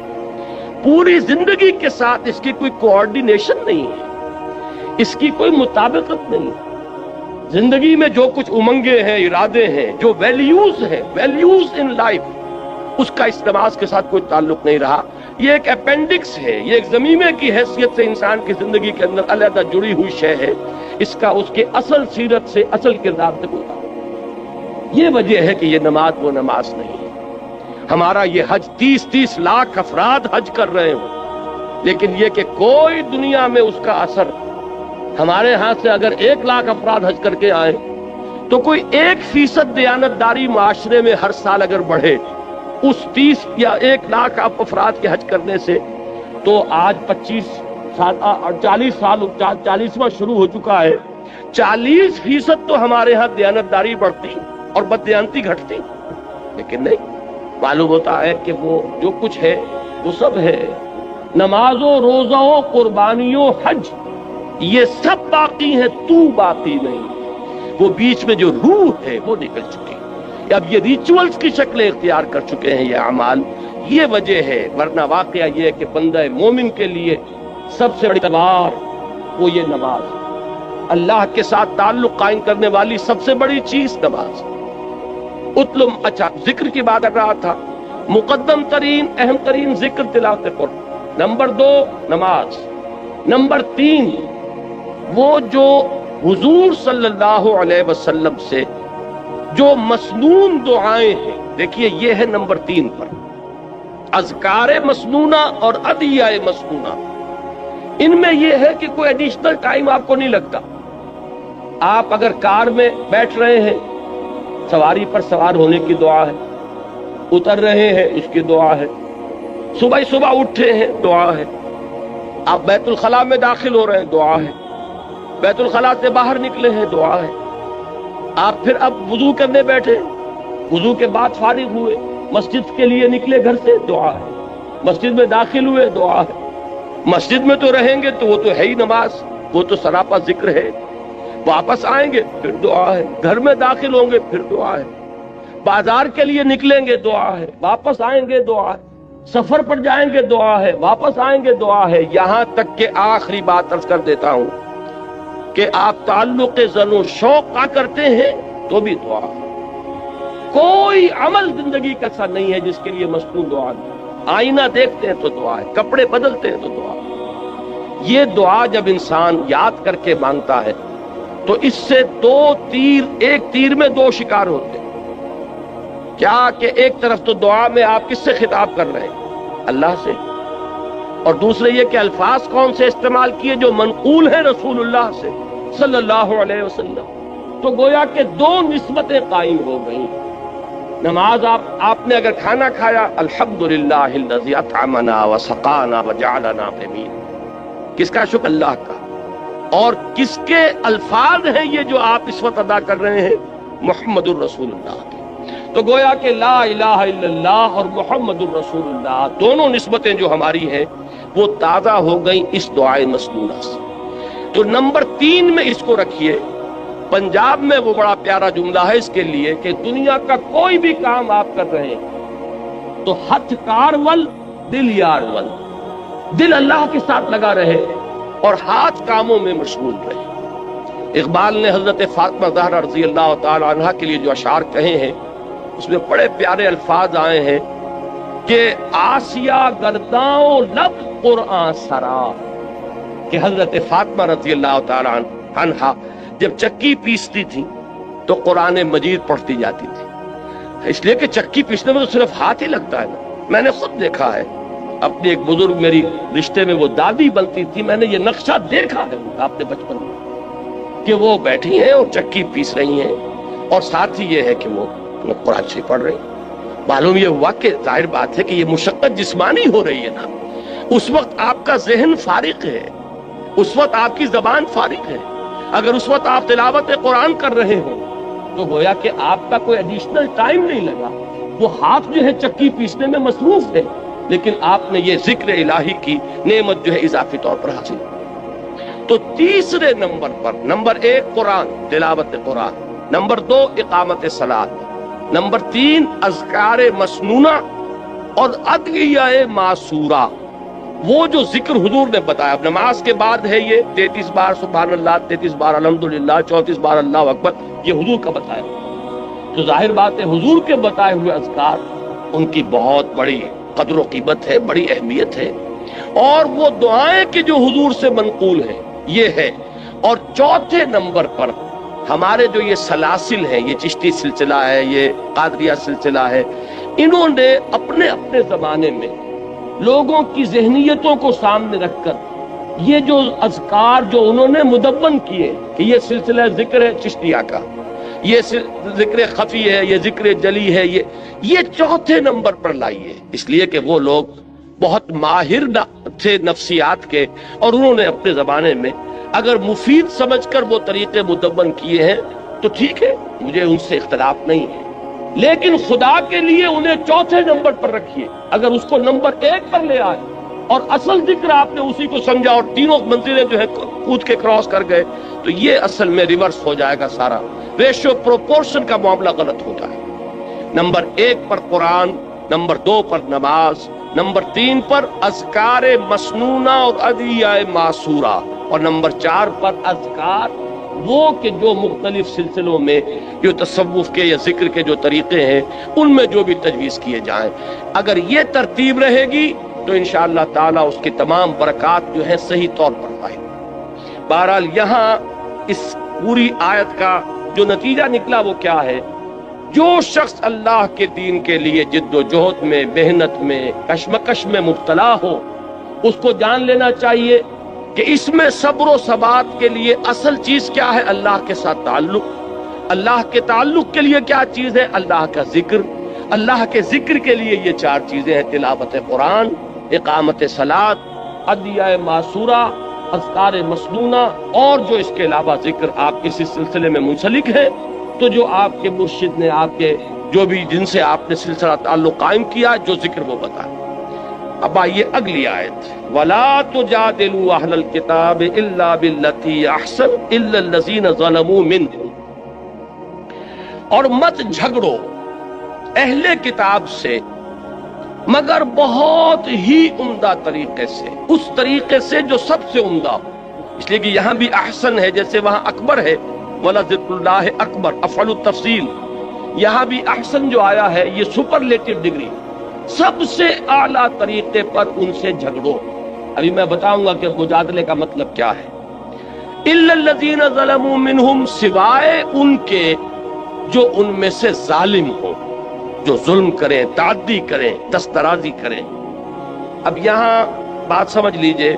پوری زندگی کے ساتھ اس کی کوئی کوآرڈینیشن نہیں ہے, اس کی کوئی مطابقت نہیں ہے. زندگی میں جو کچھ امنگیں ہیں, ارادے ہیں, جو ویلیوز ہیں, ویلیوز ان لائف, اس کا اس نماز کے ساتھ کوئی تعلق نہیں رہا. یہ ایک اپینڈکس ہے, یہ ایک ضمیمے کی حیثیت سے انسان کی زندگی کے اندر علیحدہ جڑی ہوئی شے ہے. اس کا اس کے اصل سیرت سے, اصل کردار سے کوئی تعلق. یہ وجہ ہے کہ یہ نماز وہ نماز نہیں ہے. ہمارا یہ حج 30 لاکھ افراد حج کر رہے ہوں, لیکن یہ کہ کوئی دنیا میں اس کا اثر, ہمارے ہاں سے اگر 1 لاکھ افراد حج کر کے آئیں تو کوئی 1% دیانتداری معاشرے میں ہر سال اگر بڑھے, اس 30 یا 1 لاکھ افراد کے حج کرنے سے, تو آج 25 سال اور 40 سال 40واں شروع ہو چکا ہے. 40% تو ہمارے ہاں دیانتداری بڑھتی اور بددیانتی گھٹتی. لیکن نہیں, معلوم ہوتا ہے کہ وہ جو کچھ ہے وہ سب ہے. نمازوں, روزوں, قربانیوں, حج, یہ سب باقی ہیں, تو باقی نہیں. وہ بیچ میں جو روح ہے وہ نکل چکی. اب یہ ریچولز کی شکلیں اختیار کر چکے ہیں یہ اعمال. یہ وجہ ہے, ورنہ واقعہ یہ ہے کہ بندہ مومن کے لیے سب سے بڑی تلوار وہ یہ نماز, اللہ کے ساتھ تعلق قائم کرنے والی سب سے بڑی چیز نماز. اتلم, اچھا ذکر کی بات کر رہا تھا, مقدم ترین اہم ترین ذکر تلاوت قرآن. نمبر 2 نماز. نمبر 3 وہ جو حضور صلی اللہ علیہ وسلم سے جو مسنون دعائیں ہیں, دیکھیے یہ ہے نمبر 3 پر, اذکار مسنونہ اور ادعیہ مسنونہ. ان میں یہ ہے کہ کوئی ایڈیشنل ٹائم آپ کو نہیں لگتا. آپ اگر کار میں بیٹھ رہے ہیں سواری پر سوار ہونے کی دعا ہے، اتر رہے ہیں اس کی دعا ہے، صبح صبح اٹھے ہیں دعا ہے، آپ بیت الخلاء میں داخل ہو رہے ہیں دعا ہے، بیت الخلاء سے باہر نکلے ہیں دعا ہے، آپ پھر اب وضو کرنے بیٹھے، وضو کے بعد فارغ ہوئے، مسجد کے لیے نکلے گھر سے دعا ہے، مسجد میں داخل ہوئے دعا ہے، مسجد میں تو رہیں گے تو وہ تو ہے ہی نماز، وہ تو سراپا ذکر ہے، واپس آئیں گے پھر دعا ہے، گھر میں داخل ہوں گے پھر دعا ہے، بازار کے لیے نکلیں گے دعا ہے، واپس آئیں گے دعا ہے، سفر پر جائیں گے دعا ہے، واپس آئیں گے دعا ہے، یہاں تک کہ آخری بات عرض کر دیتا ہوں کہ آپ تعلق زن و شوق کا کرتے ہیں تو بھی دعا ہے۔ کوئی عمل زندگی کا ایسا نہیں ہے جس کے لیے مصنون دعا نہیں۔ آئینہ دیکھتے ہیں تو دعا ہے، کپڑے بدلتے ہیں تو دعا ہے۔ یہ دعا جب انسان یاد کر کے مانگتا ہے تو اس سے دو تیر، ایک تیر میں دو شکار ہوتے ہیں۔ کیا کہ ایک طرف تو دعا میں آپ کس سے خطاب کر رہے ہیں؟ اللہ سے، اور دوسرے یہ کہ الفاظ کون سے استعمال کیے جو منقول ہیں رسول اللہ سے صلی اللہ علیہ وسلم، تو گویا کہ دو نسبتیں قائم ہو گئیں۔ نماز آپ نے اگر کھانا کھایا، الحمدللہ الذی اطعمنا وسقانا وجعلنا امین، کس کا شکر؟ اللہ کا۔ اور کس کے الفاظ ہیں یہ جو آپ اس وقت ادا کر رہے ہیں؟ محمد الرسول اللہ کے۔ تو گویا کہ لا الہ الا اللہ اور محمد الرسول اللہ دونوں نسبتیں جو ہماری ہیں وہ تازہ ہو گئیں اس دعائے مسنونہ سے۔ تو نمبر 3 میں اس کو رکھیے۔ پنجاب میں وہ بڑا پیارا جملہ ہے اس کے لیے کہ دنیا کا کوئی بھی کام آپ کر رہے ہیں تو ہتھ کار ول دل یار ول، دل اللہ کے ساتھ لگا رہے اور ہاتھ کاموں میں مشغول رہے۔ اقبال نے حضرت فاطمہ زہرا رضی اللہ تعالی عنہا کے لیے جو اشعار کہے ہیں اس میں بڑے پیارے الفاظ آئے ہیں کہ آسیہ گرداؤں لب قرآن سرا، کہ حضرت فاطمہ رضی اللہ تعالی عنہا جب چکی پیستی تھی تو قرآن مجید پڑھتی جاتی تھی، اس لیے کہ چکی پیسنے میں تو صرف ہاتھ ہی لگتا ہے نا۔ میں نے خود دیکھا ہے، اپنی ایک بزرگ میری رشتے میں وہ دادی بنتی تھی، میں نے یہ نقشہ دیکھا ہے اپنے بچپن میں کہ وہ بیٹھی ہیں اور چکی پیس رہی ہیں اور ساتھ ہی یہ ہے کہ وہ قرآن شریف پڑھ رہی ہیں۔ معلوم یہ ہوا کہ ظاہر بات ہے کہ یہ مشقت جسمانی ہو رہی ہے نا، اس وقت آپ کا ذہن فارغ ہے، اس وقت آپ کی زبان فارغ ہے۔ اگر اس وقت آپ تلاوت قرآن کر رہے ہو تو گویا کہ آپ کا کوئی ایڈیشنل ٹائم نہیں لگا، وہ ہاتھ جو ہے چکی پیسنے میں مصروف ہے، لیکن آپ نے یہ ذکر الہی کی نعمت جو ہے اضافی طور پر حاصل۔ تو تیسرے نمبر پر، نمبر 1 قرآن، تلاوت قرآن، نمبر 2 اقامت صلاۃ، نمبر 3 اذکار مسنونہ اور ادعیہ معصورہ، وہ جو ذکر حضور نے بتایا۔ اب نماز کے بعد ہے یہ 33 بار سبحان اللہ، 33 بار الحمدللہ، 34 بار اللہ اکبر، یہ حضور کا بتایا۔ تو ظاہر بات ہے حضور کے بتائے ہوئے اذکار ان کی بہت بڑی قدر و قیمت ہے، بڑی اہمیت ہے، اور وہ دعائیں کہ جو حضور سے منقول ہیں یہ ہے۔ اور چوتھے نمبر پر ہمارے جو یہ سلاسل ہیں، یہ چشتی سلسلہ ہے، یہ قادریہ سلسلہ ہے، انہوں نے اپنے اپنے زمانے میں لوگوں کی ذہنیتوں کو سامنے رکھ کر یہ جو اذکار جو انہوں نے مدون کیے کہ یہ سلسلہ ذکر ہے چشتیہ کا، یہ ذکر خفی ہے، یہ ذکر جلی ہے، یہ چوتھے نمبر پر لائیے، اس لیے کہ وہ لوگ بہت ماہر تھے نفسیات کے، اور انہوں نے اپنے زمانے میں اگر مفید سمجھ کر وہ طریقے مدون کیے ہیں تو ٹھیک ہے، مجھے ان سے اختلاف نہیں ہے، لیکن خدا کے لیے انہیں چوتھے نمبر پر رکھیے۔ اگر اس کو نمبر 1 پر لے آئے اور اصل ذکر آپ نے اسی کو سمجھا اور تینوں منزلیں جو ہے کود کے کراس کر گئے تو یہ اصل میں ریورس ہو جائے گا، سارا ریشو پروپورشن کا معاملہ غلط ہوتا ہے۔ نمبر 1 پر قرآن، نمبر 2 پر نماز، نمبر 3 پر اذکار مسنونہ اور ادعیہ معصورہ، اور نمبر 4 پر اذکار وہ کہ جو مختلف سلسلوں میں جو تصوف کے یا ذکر کے جو طریقے ہیں ان میں جو بھی تجویز کیے جائیں، اگر یہ ترتیب رہے گی تو انشاءاللہ تعالی اس کی تمام برکات جو ہے صحیح طور پر پائے۔ بہرحال یہاں اس پوری آیت کا جو نتیجہ نکلا وہ کیا ہے؟ جو شخص اللہ کے دین کے لیے جد و جہد میں، محنت میں، کشمکش میں مبتلا ہو، اس کو جان لینا چاہیے کہ اس میں صبر و ثبات کے لیے اصل چیز کیا ہے؟ اللہ کے ساتھ تعلق، اللہ کے تعلق کے لیے کیا چیز ہے؟ اللہ کا ذکر. اللہ کے ذکر کے لیے یہ 4 چیزیں ہیں: تلاوت قرآن، اقامت صلاۃ، ادعیہ معصورہ، اذکار مسنونہ، اور جو اس کے علاوہ ذکر آپ کسی سلسلے میں منسلک ہے تو جو آپ کے مرشد نے، آپ کے جو بھی جن سے آپ نے سلسلہ تعلق قائم کیا، جو ذکر وہ بتائیں. اب آئیے اگلی آیت: وَلَا تُجَادِلُوا أَهْلَ الْكِتَابِ إِلَّا بِالَّتِي أَحْسَنُ إِلَّا الَّذِينَ ظَلَمُوا مِنْهُمْ، اور مت جھگڑو اہل کتاب سے مگر بہت ہی عمدہ طریقے سے، اس طریقے سے جو سب سے عمدہ ہو. اس لیے کہ یہاں بھی احسن ہے، جیسے وہاں اکبر ہے، وَلَذِكْرُ اللَّهِ اکبر، افعل التفصیل. یہاں بھی احسن جو آیا ہے یہ سپرلیٹو ڈگری، سب سے اعلیٰ طریقے پر ان سے جھگڑو. ابھی میں بتاؤں گا کہ مجادلے کا مطلب کیا ہے. إِلَّا الَّذِينَ ظَلَمُوا مِنْهُمْ، سوائے ان کے جو ان میں سے ظالم ہوں، جو ظلم کریں، تعدی کریں، دسترازی کریں. اب یہاں بات سمجھ لیجئے،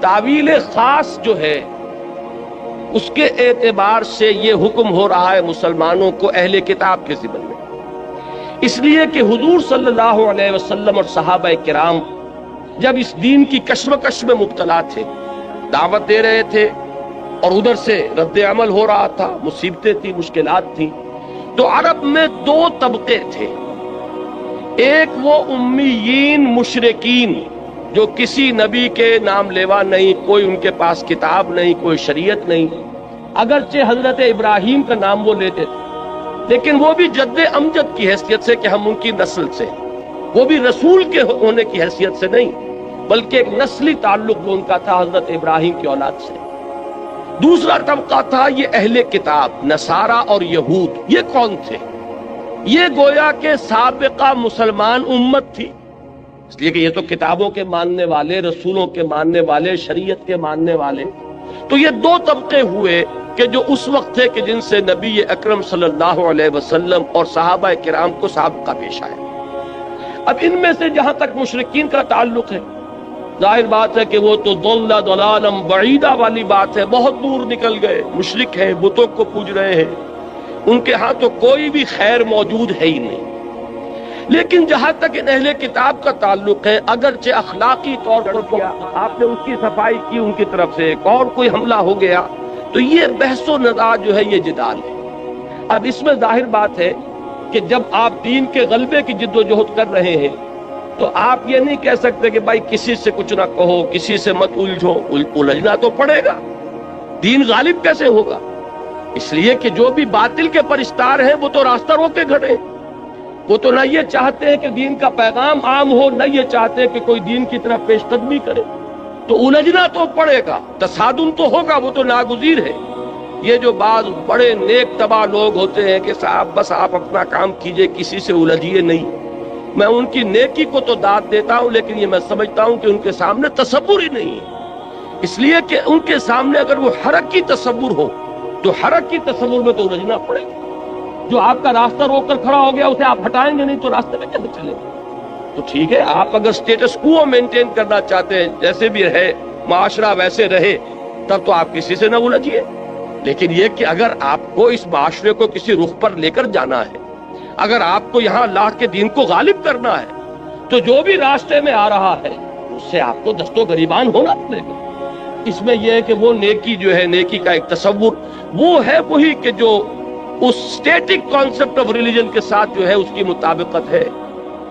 تعویل خاص جو ہے اس کے اعتبار سے یہ حکم ہو رہا ہے مسلمانوں کو اہل کتاب کے ذمن میں، اس لیے کہ حضور صلی اللہ علیہ وسلم اور صحابہ کرام جب اس دین کی کشمکش میں مبتلا تھے، دعوت دے رہے تھے اور ادھر سے رد عمل ہو رہا تھا، مصیبتیں تھیں، مشکلات تھیں، تو عرب میں 2 طبقے تھے. ایک وہ امیین مشرکین جو کسی نبی کے نام لیوا نہیں، کوئی ان کے پاس کتاب نہیں، کوئی شریعت نہیں، اگرچہ حضرت ابراہیم کا نام وہ لیتے تھے لیکن وہ بھی جد امجد کی حیثیت سے کہ ہم ان کی نسل سے، وہ بھی رسول کے ہونے کی حیثیت سے نہیں بلکہ ایک نسلی تعلق جو ان کا تھا حضرت ابراہیم کی اولاد سے. دوسرا طبقہ تھا یہ اہل کتاب، نصارہ اور یہود. یہ کون تھے؟ یہ گویا کہ سابقہ مسلمان امت تھی، اس لیے کہ یہ تو کتابوں کے ماننے والے، رسولوں کے ماننے والے، شریعت کے ماننے والے. تو یہ 2 طبقے ہوئے کہ جو اس وقت تھے کہ جن سے نبی اکرم صلی اللہ علیہ وسلم اور صحابہ کرام کو سابقہ پیش آیا. اب ان میں سے جہاں تک مشرکین کا تعلق ہے، ظاہر بات ہے کہ وہ تو ضل ضلالا بعیدا والی بات ہے، بہت دور نکل گئے، مشرک ہیں، بتوں کو پوج رہے ہیں، ان کے ہاں تو کوئی بھی خیر موجود ہے ہی نہیں. لیکن جہاں تک ان اہل کتاب کا تعلق ہے، اگرچہ اخلاقی طور پر کیا آپ نے اس کی صفائی کی ان کی طرف سے، ایک اور کوئی حملہ ہو گیا، تو یہ بحث و نزاع جو ہے یہ جدال ہے. اب اس میں ظاہر بات ہے کہ جب آپ دین کے غلبے کی جد و جہد کر رہے ہیں تو آپ یہ نہیں کہہ سکتے کہ بھائی کسی سے کچھ نہ کہو، کسی سے مت الجھو. الجھنا تو پڑے گا، دین غالب کیسے ہوگا؟ اس لیے کہ جو بھی باطل کے پرستار ہیں وہ تو راستہ روکے کھڑے، وہ تو نہ یہ چاہتے ہیں کہ دین کا پیغام عام ہو، نہ یہ چاہتے ہیں کہ کوئی دین کی طرف پیش قدمی کرے. تو الجھنا تو پڑے گا، تصادم تو ہوگا، وہ تو ناگزیر ہے. یہ جو بعض بڑے نیک طبع لوگ ہوتے ہیں کہ صاحب بس آپ اپنا کام کیجئے، کسی سے الجھیے نہیں، میں ان کی نیکی کو تو داد دیتا ہوں لیکن یہ میں سمجھتا ہوں کہ ان کے سامنے تصور ہی نہیں ہے. اس لیے کہ ان کے سامنے اگر وہ حرک کی تصور ہو تو حرک کی تصور میں تو الجھنا پڑے گا. جو آپ کا راستہ روک کر کھڑا ہو گیا اسے آپ ہٹائیں گے نہیں تو راستے میں کیسے چلیں گے؟ تو ٹھیک ہے، آپ اگر سٹیٹس کو مینٹین کرنا چاہتے ہیں، جیسے بھی رہے معاشرہ ویسے رہے، تب تو آپ کسی سے نہ الجھیے. لیکن یہ کہ اگر آپ کو اس معاشرے کو کسی رخ پر لے کر جانا ہے، اگر آپ کو یہاں اللہ کے دین کو غالب کرنا ہے، تو جو بھی راستے میں آ رہا ہے اس سے آپ کو دست و گریبان ہونا پڑے گا. اس میں یہ ہے کہ وہ نیکی جو ہے، نیکی کا ایک تصور وہ ہے وہی کہ جو اس سٹیٹک کانسیپٹ آف ریلیجن کے ساتھ جو ہے اس کی مطابقت ہے.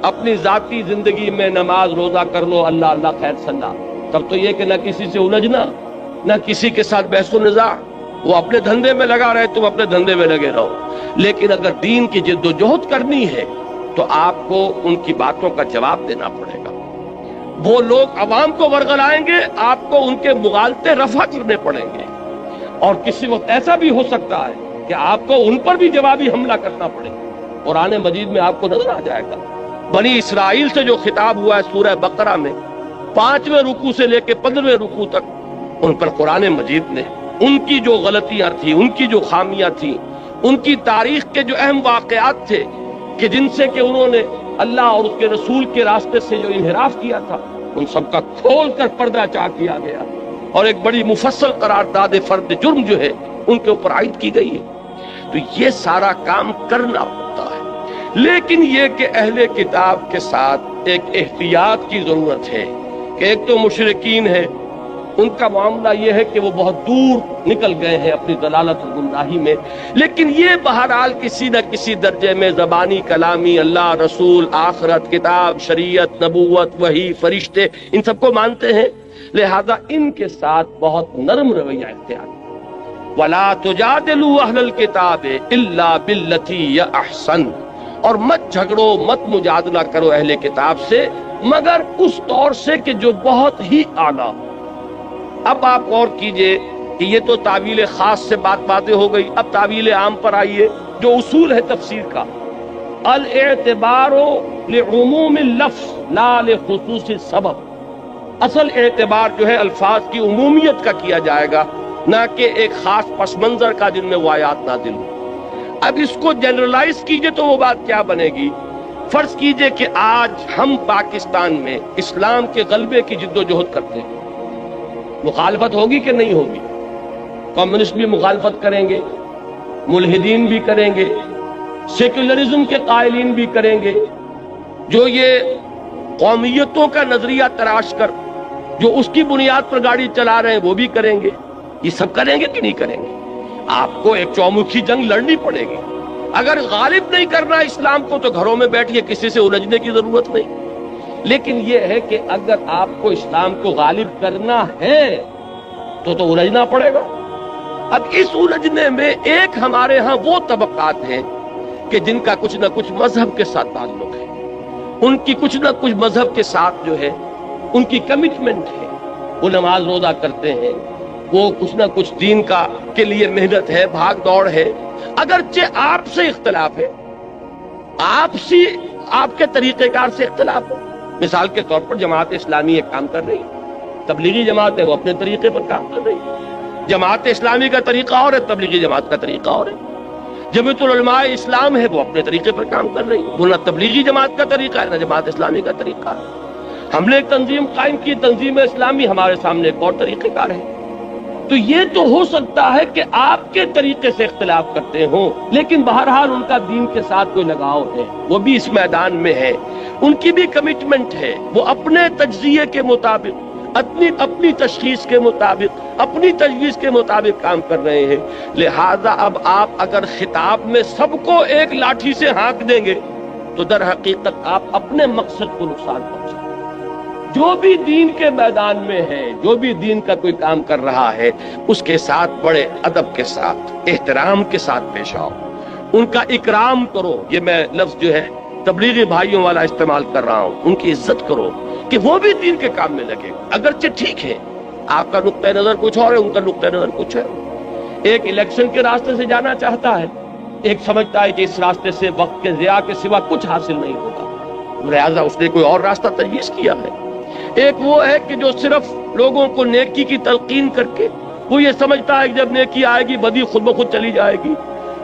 اپنی ذاتی زندگی میں نماز روزہ کر لو، اللہ اللہ خیر صلاح، تب تو یہ کہ نہ کسی سے الجھنا، نہ کسی کے ساتھ بحث و نزاع. وہ اپنے دھندے میں لگا رہے، تم اپنے دھندے میں لگے رہو. لیکن اگر دین کی جد و جہد کرنی ہے تو آپ کو ان کی باتوں کا جواب دینا پڑے گا. وہ لوگ عوام کو ورغلائیں گے، آپ کو ان کے مغالطے رفع کرنے پڑیں گے. اور کسی وقت ایسا بھی ہو سکتا ہے کہ آپ کو ان پر بھی جوابی حملہ کرنا پڑے گا. قرآن مجید میں آپ کو نظر آ جائے گا بنی اسرائیل سے جو خطاب ہوا ہے سورہ بقرہ میں 5ویں رکوع سے لے کے 15ویں رکوع تک، ان پر قرآن مجید نے ان کی جو غلطیاں تھیں، ان کی جو خامیاں تھیں، ان کی تاریخ کے جو اہم واقعات تھے کہ جن سے کہ انہوں نے اللہ اور اس کے رسول کے راستے سے جو انحراف کیا تھا، ان سب کا کھول کر پردہ چاک کیا گیا اور ایک بڑی مفصل قرارداد فرد جرم جو ہے ان کے اوپر عائد کی گئی ہے. تو یہ سارا کام کرنا پڑتا ہے۔ لیکن یہ کہ اہل کتاب کے ساتھ ایک احتیاط کی ضرورت ہے کہ ایک تو مشرکین ہیں، ان کا معاملہ یہ ہے کہ وہ بہت دور نکل گئے ہیں اپنی ضلالت و گمراہی میں، لیکن یہ بہرحال کسی نہ کسی درجے میں زبانی کلامی اللہ، رسول، آخرت، کتاب، شریعت، نبوت، وحی، فرشتے، ان سب کو مانتے ہیں، لہذا ان کے ساتھ بہت نرم رویہ اختیار وَلَا تُجَادِلُوا أَهْلَ الْكِتَابِ إِلَّا بِالَّتِي هِيَ أَحْسَنُ، اور مت جھگڑو، مت مجادلہ کرو اہل کتاب سے مگر اس طور سے کہ جو بہت ہی اعلیٰ۔ اب آپ غور کیجئے کہ یہ تو تعویل خاص سے بات واضح ہو گئی، اب تعویل عام پر آئیے جو اصول ہے تفسیر کا۔ الاعتبار لعموم اللفظ لا لخصوص السبب، اصل اعتبار جو ہے الفاظ کی عمومیت کا کیا جائے گا، نہ کہ ایک خاص پس منظر کا جن میں وہ آیات نازل ہو۔ اب اس کو جنرلائز کیجئے تو وہ بات کیا بنے گی؟ فرض کیجئے کہ آج ہم پاکستان میں اسلام کے غلبے کی جد و جہد کرتے ہیں، مخالفت ہوگی کہ نہیں ہوگی؟ کمیونسٹ بھی مخالفت کریں گے، ملحدین بھی کریں گے، سیکولرزم کے قائلین بھی کریں گے، جو یہ قومیتوں کا نظریہ تراش کر جو اس کی بنیاد پر گاڑی چلا رہے ہیں وہ بھی کریں گے۔ یہ سب کریں گے کہ نہیں کریں گے؟ آپ کو ایک چومکھی جنگ لڑنی پڑے گی۔ اگر غالب نہیں کرنا اسلام کو تو گھروں میں بیٹھیے، کسی سے الجھنے کی ضرورت نہیں۔ لیکن یہ ہے کہ اگر آپ کو اسلام کو غالب کرنا ہے تو الجھنا پڑے گا۔ اب اس الجھنے میں ایک ہمارے ہاں وہ طبقات ہیں کہ جن کا کچھ نہ کچھ مذہب کے ساتھ تعلق ہے، ان کی کچھ نہ کچھ مذہب کے ساتھ جو ہے ان کی کمٹمنٹ ہے، وہ نماز روزہ کرتے ہیں، وہ کچھ نہ کچھ دین کا کے لیے محنت ہے، بھاگ دوڑ ہے، اگرچہ آپ سے اختلاف ہے، آپ کے طریقہ کار سے اختلاف ہے۔ مثال کے طور پر جماعت اسلامی ایک کام کر رہی ہے، تبلیغی جماعت ہے وہ اپنے طریقے پر کام کر رہی ہے، جماعت اسلامی کا طریقہ اور ہے، تبلیغی جماعت کا طریقہ اور ہے، جمعیت العلماء اسلام ہے وہ اپنے طریقے پر کام کر رہی ہے، وہ نہ تبلیغی جماعت کا طریقہ ہے نہ جماعت اسلامی کا طریقہ ہے۔ ہم نے ایک تنظیم قائم کی، تنظیم اسلامی، ہمارے سامنے ایک اور طریقہ کار ہے۔ تو یہ تو ہو سکتا ہے کہ آپ کے طریقے سے اختلاف کرتے ہوں، لیکن بہرحال ان کا دین کے ساتھ کوئی لگاؤ ہے، وہ بھی اس میدان میں ہے، ان کی بھی کمٹمنٹ ہے، وہ اپنے تجزیے کے مطابق، اپنی تشخیص کے مطابق، اپنی تجویز کے مطابق کام کر رہے ہیں۔ لہذا اب آپ اگر خطاب میں سب کو ایک لاٹھی سے ہانک دیں گے تو در حقیقت آپ اپنے مقصد کو نقصان پہنچائیں۔ جو بھی دین کے میدان میں ہے، جو بھی دین کا کوئی کام کر رہا ہے، اس کے ساتھ بڑے ادب کے ساتھ، احترام کے ساتھ پیش آؤ، ان کا اکرام کرو۔ یہ میں لفظ جو ہے تبلیغی بھائیوں والا استعمال کر رہا ہوں، ان کی عزت کرو کہ وہ بھی دین کے کام میں لگے، اگرچہ ٹھیک ہے آپ کا نقطہ نظر کچھ اور ہے، ان کا نقطہ نظر کچھ ہے۔ ایک الیکشن کے راستے سے جانا چاہتا ہے، ایک سمجھتا ہے کہ اس راستے سے وقت کے ضیاع کے سوا کچھ حاصل نہیں ہوگا، لہذا اس نے کوئی اور راستہ تجویز کیا ہے۔ ایک وہ ہے کہ جو صرف لوگوں کو نیکی کی تلقین کر کے وہ یہ سمجھتا ہے کہ جب نیکی آئے گی بدی خود بخود چلی جائے گی،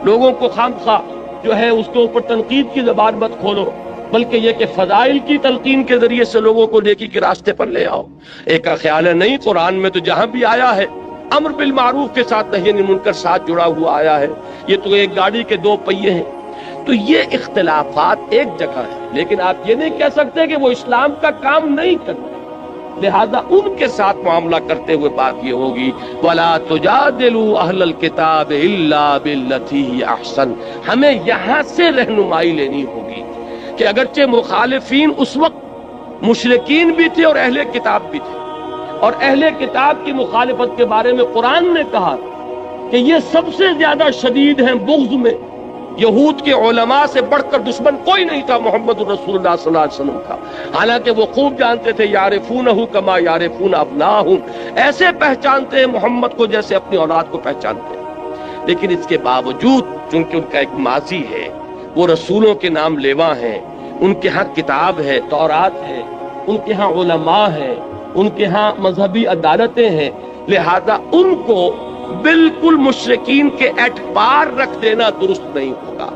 لوگوں کو خامخواہ جو ہے اس کے اوپر تنقید کی زبان مت کھولو، بلکہ یہ کہ فضائل کی تلقین کے ذریعے سے لوگوں کو نیکی کے راستے پر لے آؤ۔ ایک کا خیال ہے نہیں، قرآن میں تو جہاں بھی آیا ہے امر بالمعروف کے ساتھ نہی عن المنکر ساتھ جڑا ہوا آیا ہے، یہ تو ایک گاڑی کے دو پہیے ہیں۔ تو یہ اختلافات ایک جگہ ہے، لیکن آپ یہ نہیں کہہ سکتے کہ وہ اسلام کا کام نہیں کرتے، لہذا ان کے ساتھ معاملہ کرتے ہوئے بات یہ ہوگی وَلَا تُجَادِلُوا أَهْلَ الْكِتَابِ إِلَّا بِالَّتِي هِيَ أَحْسَنُ۔ ہمیں یہاں سے رہنمائی لینی ہوگی کہ اگرچہ مخالفین اس وقت مشرکین بھی تھے اور اہل کتاب بھی تھے، اور اہل کتاب کی مخالفت کے بارے میں قرآن نے کہا کہ یہ سب سے زیادہ شدید ہیں بغض میں، یہود کے علماء سے بڑھ کر دشمن کوئی نہیں تھا محمد رسول اللہ صلی اللہ علیہ وسلم کا، حالانکہ وہ خوب جانتے تھے یعرفونہ کما یعرفون ابناہم، ایسے پہچانتے ہیں محمد کو جیسے اپنی اولاد کو پہچانتے ہیں۔ لیکن اس کے باوجود چونکہ ان کا ایک ماضی ہے، وہ رسولوں کے نام لیوا ہیں، ان کے ہاں کتاب ہے، تورات ہے، ان کے ہاں علماء ہیں، ان کے ہاں مذہبی عدالتیں ہیں، لہذا ان کو بالکل مشرکین کے اعتبار رکھ دینا درست نہیں ہوگا۔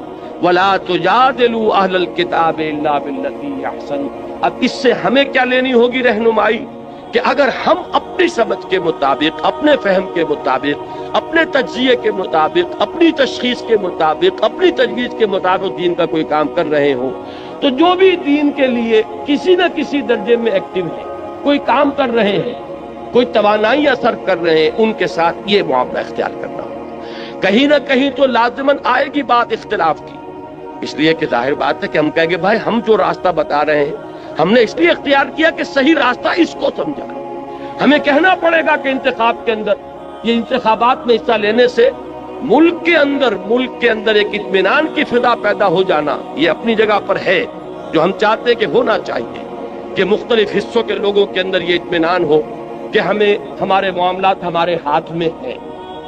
وَلَا تُجَادِلُوا أَهْلَ الْكِتَابِ إِلَّا بِالَّتِي هِيَ أَحْسَنُ۔ اب اس سے ہمیں کیا لینی ہوگی رہنمائی کہ اگر ہم اپنی سمجھ کے مطابق، اپنے فہم کے مطابق اپنے تجزیے کے مطابق، اپنی تشخیص کے مطابق، اپنی تجویز کے مطابق دین کا کوئی کام کر رہے ہوں، تو جو بھی دین کے لیے کسی نہ کسی درجے میں ایکٹیو ہے، کوئی کام کر رہے ہیں، کوئی توانائیاں صرف کر رہے ہیں، ان کے ساتھ یہ معاملہ اختیار کرنا ہوگا۔ کہیں نہ کہیں تو لازماً آئے گی بات اختلاف کی، اس لیے کہ ظاہر بات ہے کہ ہم کہیں گے بھائی ہم جو راستہ بتا رہے ہیں ہم نے اس لیے اختیار کیا کہ صحیح راستہ اس کو سمجھا ہے۔ ہمیں کہنا پڑے گا کہ انتخاب کے اندر، یہ انتخابات میں حصہ لینے سے ملک کے اندر ایک اطمینان کی فضا پیدا ہو جانا یہ اپنی جگہ پر ہے، جو ہم چاہتے ہیں کہ ہونا چاہیے، کہ مختلف حصوں کے لوگوں کے اندر یہ اطمینان ہو کہ ہمارے معاملات ہمارے ہاتھ میں ہیں۔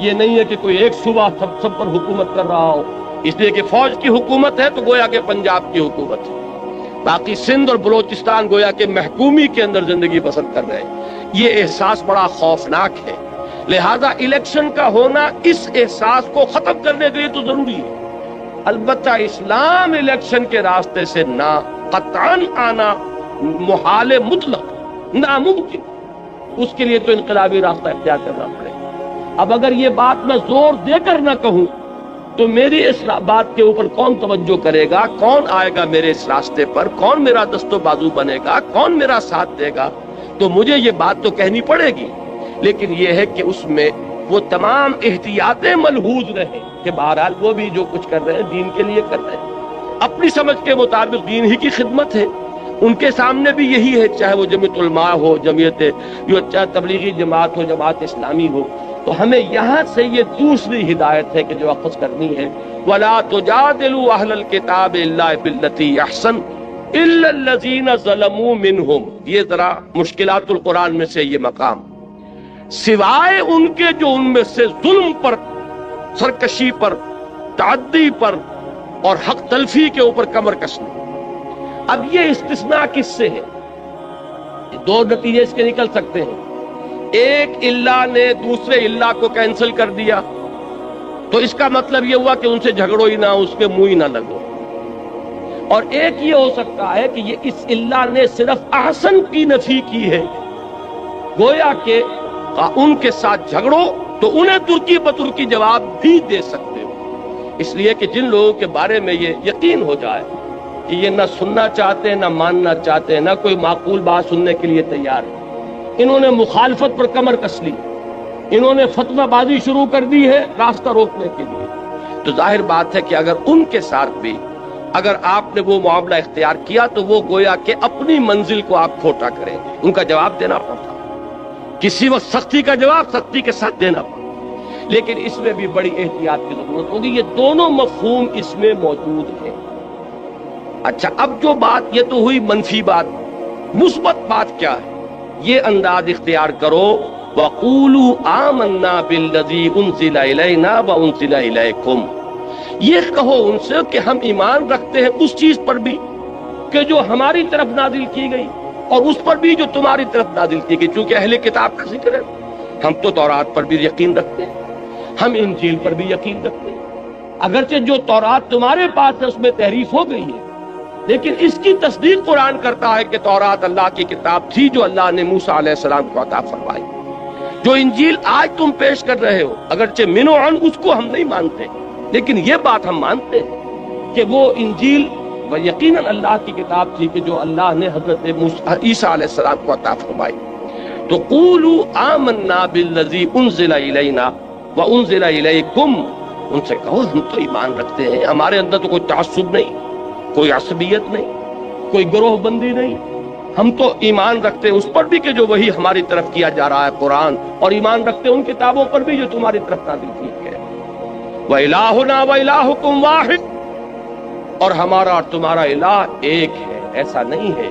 یہ نہیں ہے کہ کوئی ایک صوبہ سب پر حکومت کر رہا ہو، اس لیے کہ فوج کی حکومت ہے تو گویا کہ پنجاب کی حکومت ہے، باقی سندھ اور بلوچستان گویا کہ محکومی کے اندر زندگی بسر کر رہے ہیں۔ یہ احساس بڑا خوفناک ہے، لہذا الیکشن کا ہونا اس احساس کو ختم کرنے کے لیے تو ضروری ہے۔ البتہ اسلام الیکشن کے راستے سے نہ قطعاً آنا محال مطلق، ناممکن، اس کے لیے تو انقلابی راستہ اختیار کرنا پڑے گا۔ اب اگر یہ بات میں زور دے کر نہ کہوں تو میری اس بات کے اوپر کون توجہ کرے گا، کون آئے گا میرے اس راستے پر، کون میرا دست و بازو بنے گا، کون میرا ساتھ دے گا؟ تو مجھے یہ بات تو کہنی پڑے گی، لیکن یہ ہے کہ اس میں وہ تمام احتیاطیں ملحوظ رہیں کہ بہرحال وہ بھی جو کچھ کر رہے ہیں دین کے لیے کر رہے ہیں، اپنی سمجھ کے مطابق دین ہی کی خدمت ہے۔ ان کے سامنے بھی یہی ہے، چاہے وہ جمعیت علماء ہو، چاہے تبلیغی جماعت ہو، جماعت اسلامی ہو، تو ہمیں یہاں سے یہ دوسری ہدایت ہے کہ جو اخذ کرنی ہے، وَلَا تُجَادِلُوا أَهْلَ الْكِتَابِ إِلَّا بِالَّتِي أَحْسَنُ إِلَّا الَّذِينَ ظَلَمُوا مِنْهُمْ۔ یہ ذرا مشکلات القرآن میں سے یہ مقام، سوائے ان کے جو ان میں سے ظلم پر، سرکشی پر، تعدی پر اور حق تلفی کے اوپر کمر کسنے۔ اب یہ استثناء کس سے ہے؟ دو نتیجے اس کے نکل سکتے ہیں۔ ایک اللہ نے دوسرے اللہ کو کینسل کر دیا تو اس کا مطلب یہ ہوا کہ ان سے جھگڑو ہی نہ، اس کے منہ ہی نہ لگو۔ اور ایک یہ ہو سکتا ہے کہ یہ اس اللہ نے صرف احسن کی نفی کی ہے، گویا کہ ان کے ساتھ جھگڑو تو انہیں ترکی بترکی جواب بھی دے سکتے ہو، اس لیے کہ جن لوگوں کے بارے میں یہ یقین ہو جائے کہ یہ نہ سننا چاہتے ہیں، نہ ماننا چاہتے ہیں، نہ کوئی معقول بات سننے کے لیے تیار ہے، انہوں نے مخالفت پر کمر کس لی، انہوں نے فتویٰ بازی شروع کر دی ہے راستہ روکنے کے لیے، تو ظاہر بات ہے کہ اگر ان کے ساتھ بھی اگر آپ نے وہ معاملہ اختیار کیا تو وہ گویا کہ اپنی منزل کو آپ کھوٹا کریں گے، ان کا جواب دینا پڑتا، کسی وقت سختی کا جواب سختی کے ساتھ دینا پڑتا، لیکن اس میں بھی بڑی احتیاط کی ضرورت ہوگی۔ یہ دونوں مفہوم اس میں موجود ہیں۔ اچھا، اب جو بات یہ تو ہوئی منفی بات، مثبت بات کیا ہے؟ یہ انداز اختیار کرو، وَقُولُوا آمَنَّا بِالَّذِي أُنزِلَ إِلَيْنَا وَأُنزِلَ إِلَيْكُمْ۔ یہ کہو ان سے کہ ہم ایمان رکھتے ہیں اس چیز پر بھی کہ جو ہماری طرف نازل کی گئی اور اس پر بھی جو تمہاری طرف نازل کی گئی، چونکہ اہل کتاب کا ذکر ہے۔ ہم تو تورات پر بھی یقین رکھتے ہیں، ہم انجیل پر بھی یقین رکھتے ہیں، اگرچہ جو تورات تمہارے پاس ہے اس میں تحریف ہو گئی ہے، لیکن اس کی تصدیق قرآن کرتا ہے کہ تورات اللہ کی کتاب تھی جو اللہ نے موسیٰ علیہ السلام کو عطا فرمائی۔ جو انجیل آج تم پیش کر رہے ہو، اگرچہ من و عن اس کو ہم نہیں مانتے، لیکن یہ بات ہم مانتے ہیں کہ وہ انجیل و یقیناً اللہ کی کتاب تھی کہ جو اللہ نے حضرت عیسیٰ علیہ السلام کو عطا فرمائی۔ تو قولوا آمنا بالذی انزل الینا وانزل الیکم، ان سے کہو ہم تو ایمان رکھتے ہیں، ہمارے اندر تو کوئی تعصب نہیں، کوئی عصبیت نہیں، کوئی گروہ بندی نہیں، ہم تو ایمان رکھتے ہیں اس پر بھی کہ جو وہی ہماری طرف کیا جا رہا ہے قرآن، اور ایمان رکھتے ہیں ان کتابوں پر بھی جو تمہاری طرف نازل کی گئی ہے۔ وَإِلَٰهُنَا وَإِلَٰهُكُمْ وَاحِدٌ، اور ہمارا اور تمہارا الہ ایک ہے، ایسا نہیں ہے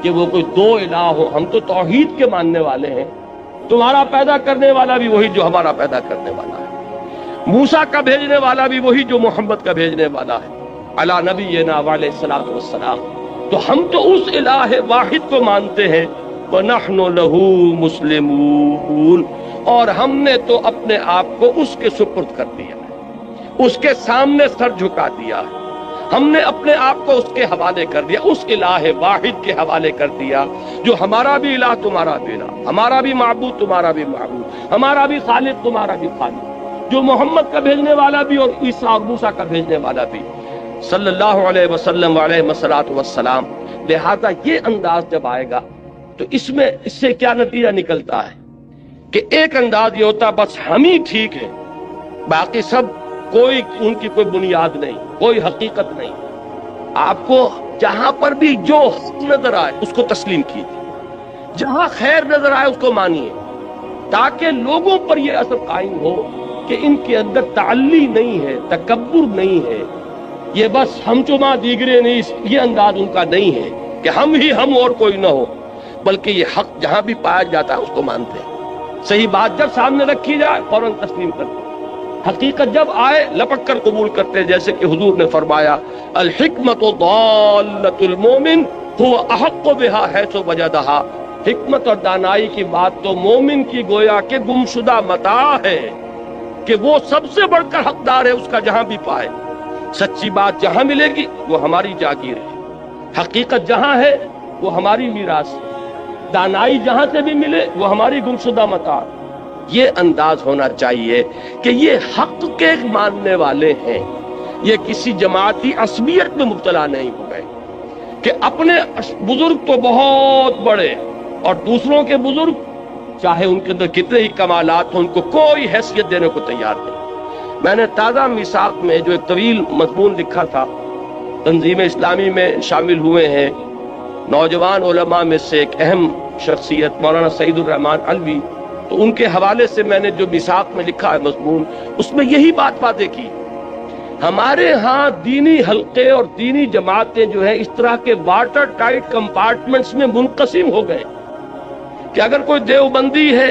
کہ وہ کوئی دو الہ ہو۔ ہم تو توحید کے ماننے والے ہیں، تمہارا پیدا کرنے والا بھی وہی جو ہمارا پیدا کرنے والا ہے، موسیٰ کا بھیجنے والا بھی وہی جو محمد کا بھیجنے والا ہے، علی نبینا علیہ الصلوۃ والسلام۔ تو ہم تو اس الہ واحد کو مانتے ہیں، وَنَحْنُ لَهُ مُسْلِمُونَ، اور ہم نے تو اپنے آپ کو اس کے سپرد کر دیا ہے، اس کے سامنے سر جھکا دیا ہے، ہم نے اپنے آپ کو اس کے حوالے کر دیا، اس الہ واحد کے حوالے کر دیا جو ہمارا بھی الہ تمہارا بھی الہ، ہمارا بھی معبود تمہارا بھی معبود، ہمارا بھی خالق تمہارا بھی خالق۔ جو محمد کا بھیجنے والا بھی اور عیسیٰ اور موسیٰ کا بھیجنے والا بھی صلی اللہ علیہ وسلم علیہ السلام. لہذا یہ انداز جب آئے گا تو اس سے کیا نتیجہ نکلتا ہے کہ ایک انداز یہ ہوتا ہے بس ہم ہی ٹھیک ہیں، باقی سب ان کی کوئی بنیاد نہیں، کوئی حقیقت نہیں. آپ کو جہاں پر بھی جو حق نظر آئے اس کو تسلیم کیجیے، جہاں خیر نظر آئے اس کو مانیے، تاکہ لوگوں پر یہ اثر قائم ہو کہ ان کے اندر تعلی نہیں ہے، تکبر نہیں ہے، یہ بس ہم چما دیگرے نہیں، یہ انداز ان کا نہیں ہے کہ ہم ہی ہم اور کوئی نہ ہو، بلکہ یہ حق جہاں بھی پایا جاتا ہے اس کو مانتے ہیں. صحیح بات جب سامنے رکھی جائے فوراً تسلیم کرتے ہیں، حقیقت جب آئے لپک کر قبول کرتے ہیں، جیسے کہ حضور نے فرمایا الحکمت ضالۃ المومن هو احق بها حیث وجدہا. حکمت اور دانائی کی بات تو مومن کی گویا کہ گمشدہ متاع ہے کہ وہ سب سے بڑھ کر حقدار ہے اس کا جہاں بھی پائے. سچی بات جہاں ملے گی وہ ہماری جاگیر ہے، حقیقت جہاں ہے وہ ہماری میراث ہے، دانائی جہاں سے بھی ملے وہ ہماری گمشدہ متاع. یہ انداز ہونا چاہیے کہ یہ حق کے ماننے والے ہیں، یہ کسی جماعتی عصبیت میں مبتلا نہیں ہو گئے کہ اپنے بزرگ تو بہت بڑے اور دوسروں کے بزرگ چاہے ان کے اندر کتنے ہی کمالات ہوں ان کو کوئی حیثیت دینے کو تیار نہیں. میں نے تازہ میثاق میں جو ایک طویل مضمون لکھا تھا، تنظیم اسلامی میں شامل ہوئے ہیں نوجوان علماء میں سے ایک اہم شخصیت مولانا سعید الرحمن علوی، تو ان کے حوالے سے میں نے جو میثاق میں لکھا ہے مضمون، اس میں یہی بات واضح کی. ہمارے ہاں دینی حلقے اور دینی جماعتیں جو ہیں اس طرح کے واٹر ٹائٹ کمپارٹمنٹس میں منقسم ہو گئے کہ اگر کوئی دیوبندی ہے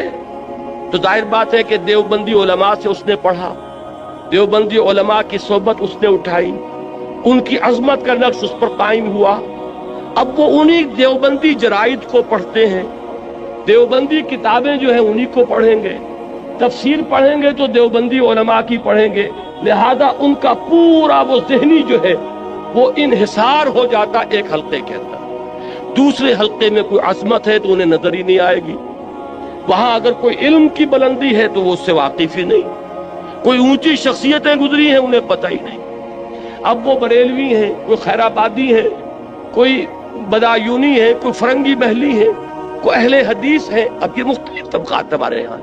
تو ظاہر بات ہے کہ دیوبندی علماء سے اس نے پڑھا، دیوبندی علماء کی صحبت اس نے اٹھائی، ان کی عظمت کا نقش اس پر قائم ہوا. اب وہ انہی دیوبندی جرائد کو پڑھتے ہیں، دیوبندی کتابیں جو ہیں انہی کو پڑھیں گے، تفسیر پڑھیں گے تو دیوبندی علماء کی پڑھیں گے. لہذا ان کا پورا وہ ذہنی جو ہے وہ انحصار ہو جاتا ایک حلقے کے اندر. دوسرے حلقے میں کوئی عظمت ہے تو انہیں نظر ہی نہیں آئے گی، وہاں اگر کوئی علم کی بلندی ہے تو وہ اس سے واقف ہی نہیں، کوئی اونچی شخصیتیں گزری ہیں انہیں پتہ ہی نہیں. اب وہ بریلوی ہیں، کوئی خیرآبادی ہیں، کوئی بدایونی ہے، کوئی فرنگی محلی ہے، کوئی اہل حدیث ہے. اب یہ مختلف طبقات ہمارے یہاں.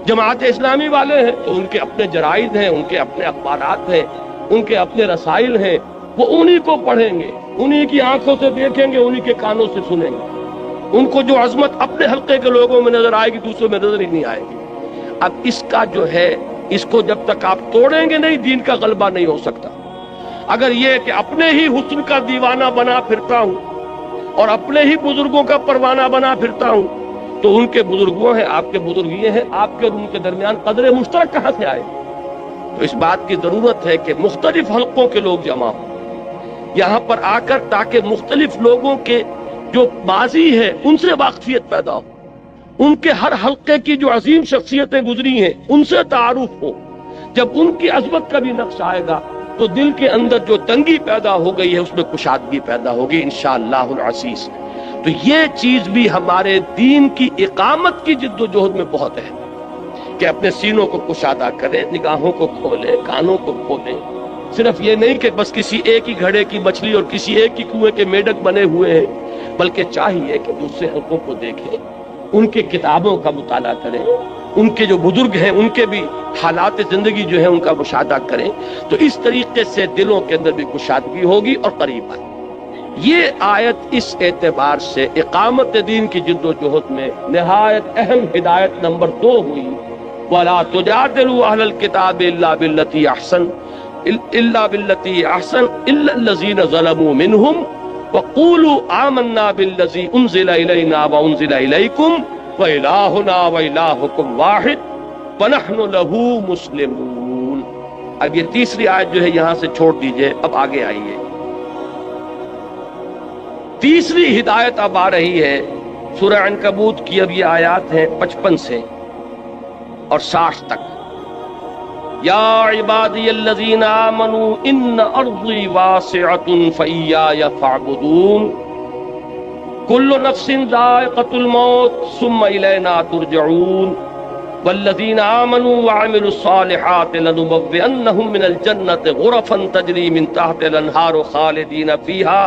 جماعت اسلامی والے ہیں تو ان کے اپنے جرائد ہیں، ان کے اپنے اخبارات ہیں، ان کے اپنے رسائل ہیں، وہ انہی کو پڑھیں گے، انہی کی آنکھوں سے دیکھیں گے، انہی کے کانوں سے سنیں گے. ان کو جو عظمت اپنے حلقے کے لوگوں میں نظر آئے گی دوسروں میں نظر ہی نہیں آئے گی. اب اس کا جو ہے اس کو جب تک آپ توڑیں گے نہیں دین کا غلبہ نہیں ہو سکتا. اگر یہ کہ اپنے ہی حسن کا دیوانہ بنا پھرتا ہوں اور اپنے ہی بزرگوں کا پروانہ بنا پھرتا ہوں تو ان کے بزرگ وہ ہیں، آپ کے بزرگ یہ ہیں، آپ کے اور ان کے درمیان قدر مشترک کہاں سے آئے؟ تو اس بات کی ضرورت ہے کہ مختلف حلقوں کے لوگ جمع ہوں یہاں پر آ کر، تاکہ مختلف لوگوں کے جو ماضی ہے ان سے واقفیت پیدا ہو، ان کے ہر حلقے کی جو عظیم شخصیتیں گزری ہیں ان سے تعارف ہو. جب ان کی عظمت کا بھی نقش آئے گا تو دل کے اندر جو تنگی پیدا ہو گئی ہے اس میں کشادگی پیدا ہوگی انشاءاللہ العزیز. تو یہ چیز بھی ہمارے دین کی اقامت کی جد و جہد میں بہت ہے کہ اپنے سینوں کو کشادہ کریں، نگاہوں کو کھولیں، کانوں کو کھولیں. صرف یہ نہیں کہ بس کسی ایک ہی گھڑے کی مچھلی اور کسی ایک ہی کنویں کے میڈک بنے ہوئے ہیں، بلکہ چاہیے کہ دوسرے حلقوں کو دیکھیں، ان کے کتابوں کا مطالعہ کریں، ان کے جو بزرگ ہیں ان کے بھی حالات زندگی جو ہے ان کا مشاہدہ کریں. تو اس طریقے سے دلوں کے اندر بھی کشادگی ہوگی اور قریب آئے. یہ آیت اس اعتبار سے اقامت دین کی جد و جہد میں نہایت اہم ہدایت نمبر 2 ہوئی. وَلَا تُجَادِلُوا أَهْلَ الْكِتَابِ إِلَّا بِالَّتِي أَحْسَنَ إِلَّا الَّذِينَ ظَلَمُوا مِنْهُمْ وَقُولُوا آمَنَّا بِالَّذِي أُنزِلَ إِلَيْنَا وَأُنزِلَ إِلَيْكُمْ وَإِلَٰهُنَا وَإِلَٰهُكُمْ وَاحِدٌ وَنَحْنُ لَهُ مُسْلِمُونَ. اب یہ تیسری آیت جو ہے یہاں سے چھوڑ دیجئے، اب آگے آئیے. تیسری ہدایت اب آ رہی ہے سورہ عنکبوت کی. اب یہ آیات ہیں 55 سے اور 60 تک. یا عبادی الذین آمنوا ان ارضی واسعۃ فإیایا فاعبدون کل نفس ذائقۃ الموت ثم الینا ترجعون والذین آمنوا وعملوا الصالحات لنبوئنہم من الجنۃ غرفا تجری من تحت الانہار خالدین فیہا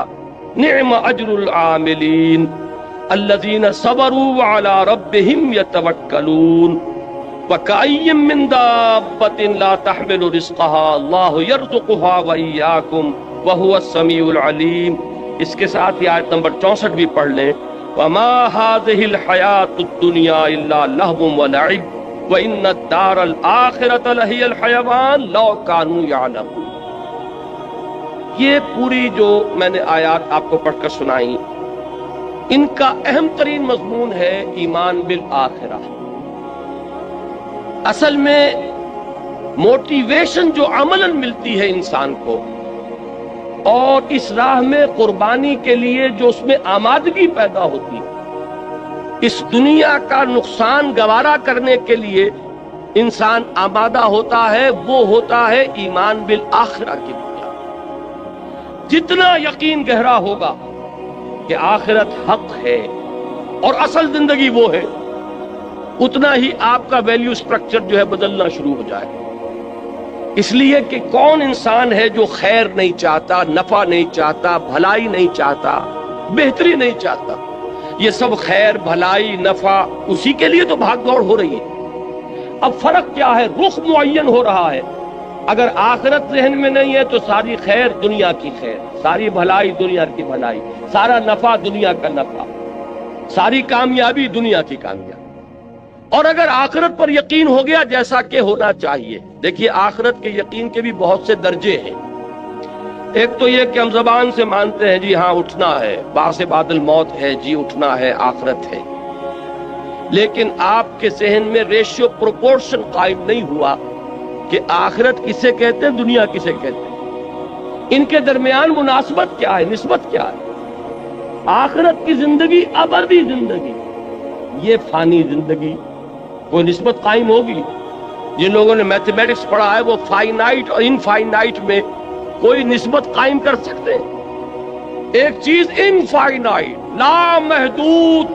نعم اجر العاملین الذین صبروا وعلی ربہم یتوکلون وَكَأَيٍّ مِّن دَابَّةٍ لَا تَحْمِلُ رِزْقَهَا اللَّهُ يَرْزُقُهَا وَإِيَّاكُمْ وَهُوَ السَّمِيعُ الْعَلِيمُ۔ اس کے ساتھ ہی آیت نمبر 64 بھی پڑھ لیں، وَمَا هَٰذِهِ الْحَيَاةُ الدُّنْيَا إِلَّا لَهْوٌ وَلَعِبٌ وَإِنَّ الدَّارَ الْآخِرَةَ لَهِيَ الْحَيَوَانُ لَوْ كَانُوا يَعْلَمُونَ۔ یہ پوری جو میں نے آیات آپ کو پڑھ کر سنائی، ان کا اہم ترین مضمون ہے ایمان بالآخرہ۔ اصل میں موٹیویشن جو عملاً ملتی ہے انسان کو، اور اس راہ میں قربانی کے لیے جو اس میں آمادگی پیدا ہوتی ہے، اس دنیا کا نقصان گوارا کرنے کے لیے انسان آمادہ ہوتا ہے، وہ ہوتا ہے ایمان بالآخرہ کی بنیاد۔ جتنا یقین گہرا ہوگا کہ آخرت حق ہے اور اصل زندگی وہ ہے، اتنا ہی آپ کا ویلیو سٹرکچر جو ہے بدلنا شروع ہو جائے۔ اس لیے کہ کون انسان ہے جو خیر نہیں چاہتا، نفع نہیں چاہتا، بھلائی نہیں چاہتا، بہتری نہیں چاہتا؟ یہ سب خیر، بھلائی، نفع، اسی کے لیے تو بھاگ دوڑ ہو رہی ہے۔ اب فرق کیا ہے؟ رخ معین ہو رہا ہے۔ اگر آخرت ذہن میں نہیں ہے تو ساری خیر دنیا کی خیر، ساری بھلائی دنیا کی بھلائی، سارا نفع دنیا کا نفع، ساری کامیابی دنیا کی کامیابی۔ اور اگر آخرت پر یقین ہو گیا جیسا کہ ہونا چاہیے، دیکھیے آخرت کے یقین کے بھی بہت سے درجے ہیں۔ ایک تو یہ کہ ہم زبان سے مانتے ہیں جی ہاں اٹھنا ہے، بعث بعد الموت ہے، جی اٹھنا ہے، آخرت ہے، لیکن آپ کے ذہن میں ریشیو پروپورشن قائم نہیں ہوا کہ آخرت کسے کہتے ہیں، دنیا کسے کہتے ہیں، ان کے درمیان مناسبت کیا ہے، نسبت کیا ہے۔ آخرت کی زندگی ابدی زندگی، یہ فانی زندگی، کوئی نسبت قائم ہوگی؟ جن لوگوں نے میتھمیٹکس پڑھا ہے وہ فائنائٹ اور انفائنائٹ میں کوئی نسبت قائم کر سکتے ہیں؟ ایک چیز انفائنائٹ لامحدود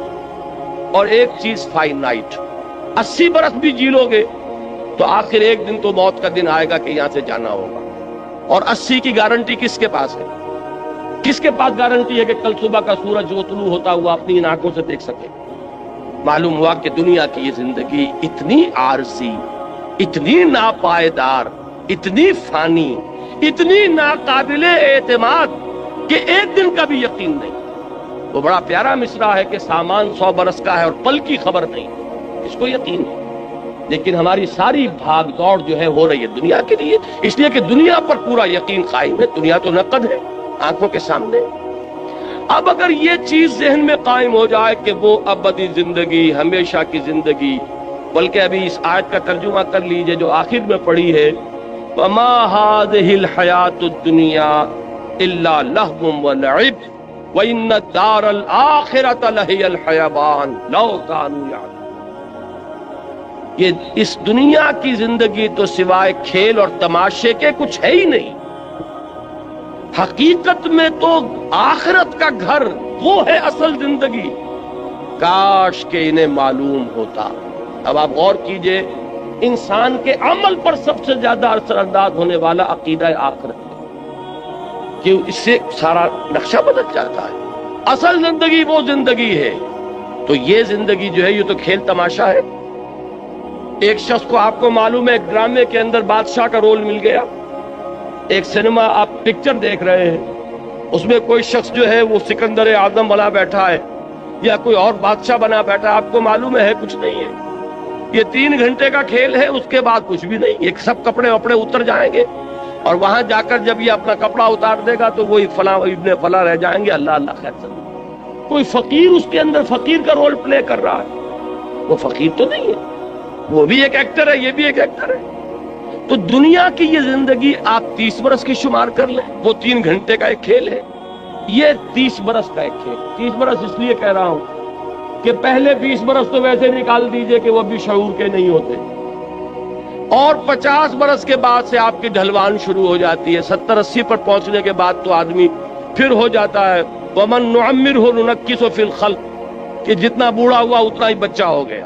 اور ایک چیز فائنائٹ۔ 80 برس بھی جی لو گے تو آخر ایک دن تو موت کا دن آئے گا کہ یہاں سے جانا ہوگا، اور 80 کی گارنٹی کس کے پاس ہے؟ کس کے پاس گارنٹی ہے کہ کل صبح کا سورج وہ طلوع ہوتا ہوا اپنی ان آنکھوں سے دیکھ سکے؟ معلوم ہوا کہ دنیا کی یہ زندگی اتنی عارضی، اتنی ناپائیدار، اتنی فانی، اتنی ناقابل اعتماد کہ ایک دن کا بھی یقین نہیں۔ وہ بڑا پیارا مصرع ہے کہ سامان 100 برس کا ہے اور پل کی خبر نہیں، اس کو یقین ہے۔ لیکن ہماری ساری بھاگ دوڑ جو ہے ہو رہی ہے دنیا کے لیے، اس لیے کہ دنیا پر پورا یقین قائم ہے، دنیا تو نقد ہے آنکھوں کے سامنے۔ اب اگر یہ چیز ذہن میں قائم ہو جائے کہ وہ ابدی زندگی، ہمیشہ کی زندگی، بلکہ ابھی اس آیت کا ترجمہ کر لیجئے جو آخر میں پڑھی ہے، وَمَا هَٰذِهِ الْحَيَاةُ الدُّنْيَا إِلَّا لَهْوٌ وَلَعِبٌ وَإِنَّ الدَّارَ الْآخِرَةَ لَهِيَ الْحَيَوَانُ لَوْ كَانُوا يَعْلَمُونَ۔ یہ اس دنیا کی زندگی تو سوائے کھیل اور تماشے کے کچھ ہے ہی نہیں۔ حقیقت میں تو آخرت کا گھر وہ ہے اصل زندگی، کاش کہ انہیں معلوم ہوتا۔ اب آپ غور کیجئے، انسان کے عمل پر سب سے زیادہ اثر انداز ہونے والا عقیدہ آخرت ہے، کہ اس سے سارا نقشہ بدل جاتا ہے۔ اصل زندگی وہ زندگی ہے، تو یہ زندگی جو ہے یہ تو کھیل تماشا ہے۔ ایک شخص کو آپ کو معلوم ہے ایک ڈرامے کے اندر بادشاہ کا رول مل گیا، ایک سینما آپ پکچر دیکھ رہے ہیں، اس میں کوئی شخص جو ہے وہ سکندر اعظم بنا بیٹھا ہے یا کوئی اور بادشاہ بنا بیٹھا ہے، آپ کو معلوم ہے کچھ نہیں ہے، یہ 3 گھنٹے کا کھیل ہے، اس کے بعد کچھ بھی نہیں، یہ سب کپڑے وپڑے اتر جائیں گے، اور وہاں جا کر جب یہ اپنا کپڑا اتار دے گا تو وہی فلاں ابن فلاں رہ جائیں گے، اللہ اللہ خیر سب۔ کوئی فقیر اس کے اندر فقیر کا رول پلے کر رہا ہے، وہ فقیر تو نہیں ہے، وہ بھی ایک ایکٹر ہے، یہ بھی ایک ایکٹر ہے۔ تو دنیا کی یہ زندگی آپ 30 برس کی شمار کر لیں، وہ 3 گھنٹے کا ایک کھیل ہے، یہ 30 برس کا ایک کھیل۔ 30 برس اس لیے کہہ رہا ہوں کہ پہلے 20 برس تو ویسے نکال دیجئے کہ وہ بھی شعور کے نہیں ہوتے، اور 50 برس کے بعد سے آپ کی ڈھلوان شروع ہو جاتی ہے، 70-80 پر پہنچنے کے بعد تو آدمی پھر ہو جاتا ہے وَمَن نُعَمِّرْهُ نُنَكِّسُ فِي الْخَلْقِ، کہ جتنا بوڑھا ہوا اتنا ہی بچہ ہو گیا۔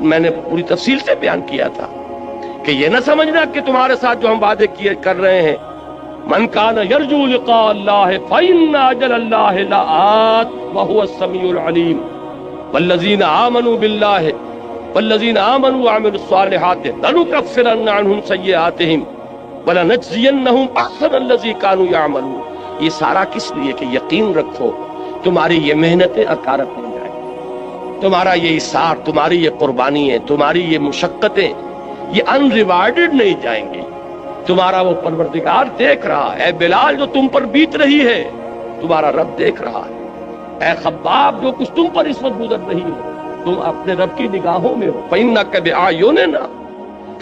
میں نے پوری تفصیل سے بیان کیا تھا کہ یہ نہ سمجھنا کہ تمہارے ساتھ جو ہم وعدے کیے کر رہے ہیں، من کان یرجو لقاء اللہ فإن اجل اللہ لآت وهو السمیع العلیم والذین آمنوا باللہ والذین آمنوا وعملوا الصالحات لنکفرن عنہم سیئاتہم ولنجزینہم احسن الذی کانوا یعملون۔ یہ سارا کس لیے کہ یقین رکھو تمہاری یہ محنتیں اکارت نہیں جائیں، تمہارا یہ اثار، تمہاری یہ قربانیاں، تمہاری یہ مشقتیں یہ ان ریوارڈڈ نہیں جائیں گی۔ تمہارا وہ پروردگار دیکھ رہا ہے۔ اے بلال جو تم پر بیت رہی ہے تمہارا رب دیکھ رہا ہے۔ اے خباب جو کچھ تم پر اس وقت گزر رہی ہے تم اپنے رب کی نگاہوں میں ہو۔ فَإِنَّكَ بِأَعْيُنِنَا،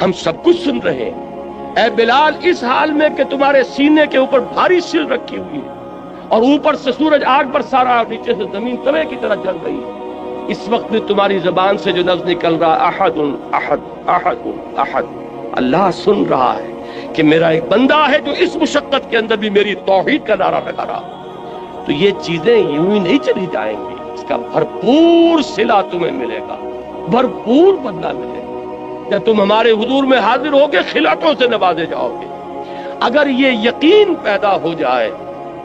ہم سب کچھ سن رہے ہیں۔ اے بلال اس حال میں کہ تمہارے سینے کے اوپر بھاری سل رکھی ہوئی ہے اور اوپر سے سورج آگ برسا رہا اور نیچے سے زمین توے کی طرح جل رہی ہے، اس وقت بھی تمہاری زبان سے جو لفظ نکل رہا احد احد احد احد، اللہ سن رہا ہے کہ میرا ایک بندہ ہے جو اس مشقت کے اندر بھی میری توحید کا نعرہ لگا رہا۔ تو یہ چیزیں یوں ہی نہیں چلی جائیں گی، اس کا بھرپور صلہ تمہیں ملے گا، بھرپور بدلہ ملے گا۔ جب تم ہمارے حضور میں حاضر ہوگے خلعتوں سے نوازے جاؤ گے۔ اگر یہ یقین پیدا ہو جائے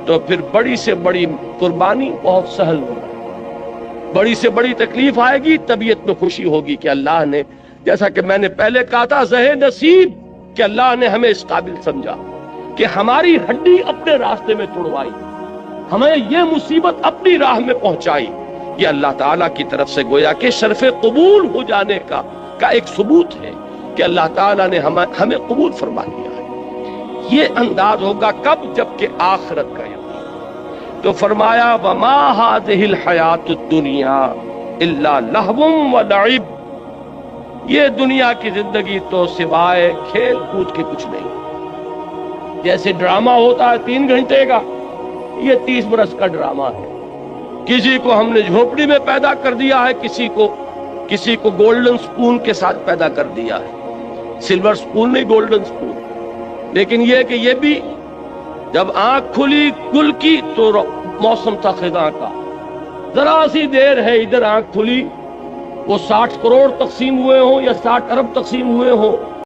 تو پھر بڑی سے بڑی قربانی بہت سہل ہوگی، بڑی سے بڑی تکلیف آئے گی، طبیعت میں خوشی ہوگی کہ اللہ نے، جیسا کہ میں نے پہلے کہا تھا، زہ نصیب کہ اللہ نے ہمیں اس قابل سمجھا کہ ہماری ہڈی اپنے راستے میں توڑوائی، ہمیں یہ مصیبت اپنی راہ میں پہنچائی۔ یہ اللہ تعالیٰ کی طرف سے گویا کہ شرف قبول ہو جانے کا ایک ثبوت ہے کہ اللہ تعالیٰ نے ہمیں قبول فرما لیا ہے۔ یہ انداز ہوگا کب؟ جب کہ آخرت کا یقین۔ تو فرمایا وما هذه الحیات الدنیا الا لہو ولعب، یہ دنیا کی زندگی تو سوائے کھیل کود کے کچھ نہیں۔ جیسے ڈرامہ ہوتا ہے 3 گھنٹے کا، یہ 30 برس کا ڈرامہ ہے۔ کسی کو ہم نے جھوپڑی میں پیدا کر دیا ہے، کسی کو گولڈن سپون کے ساتھ پیدا کر دیا ہے، سلور سپون نہیں، گولڈن سپون۔ لیکن یہ کہ یہ بھی جب آنکھ کھلی گل کی تو موسم تھا خزاں کا، ذرا سی دیر ہے ادھر آنکھ کھلی، وہ 60 کروڑ تقسیم ہوئے ہوں یا 60 ارب تقسیم ہوئے ہوں،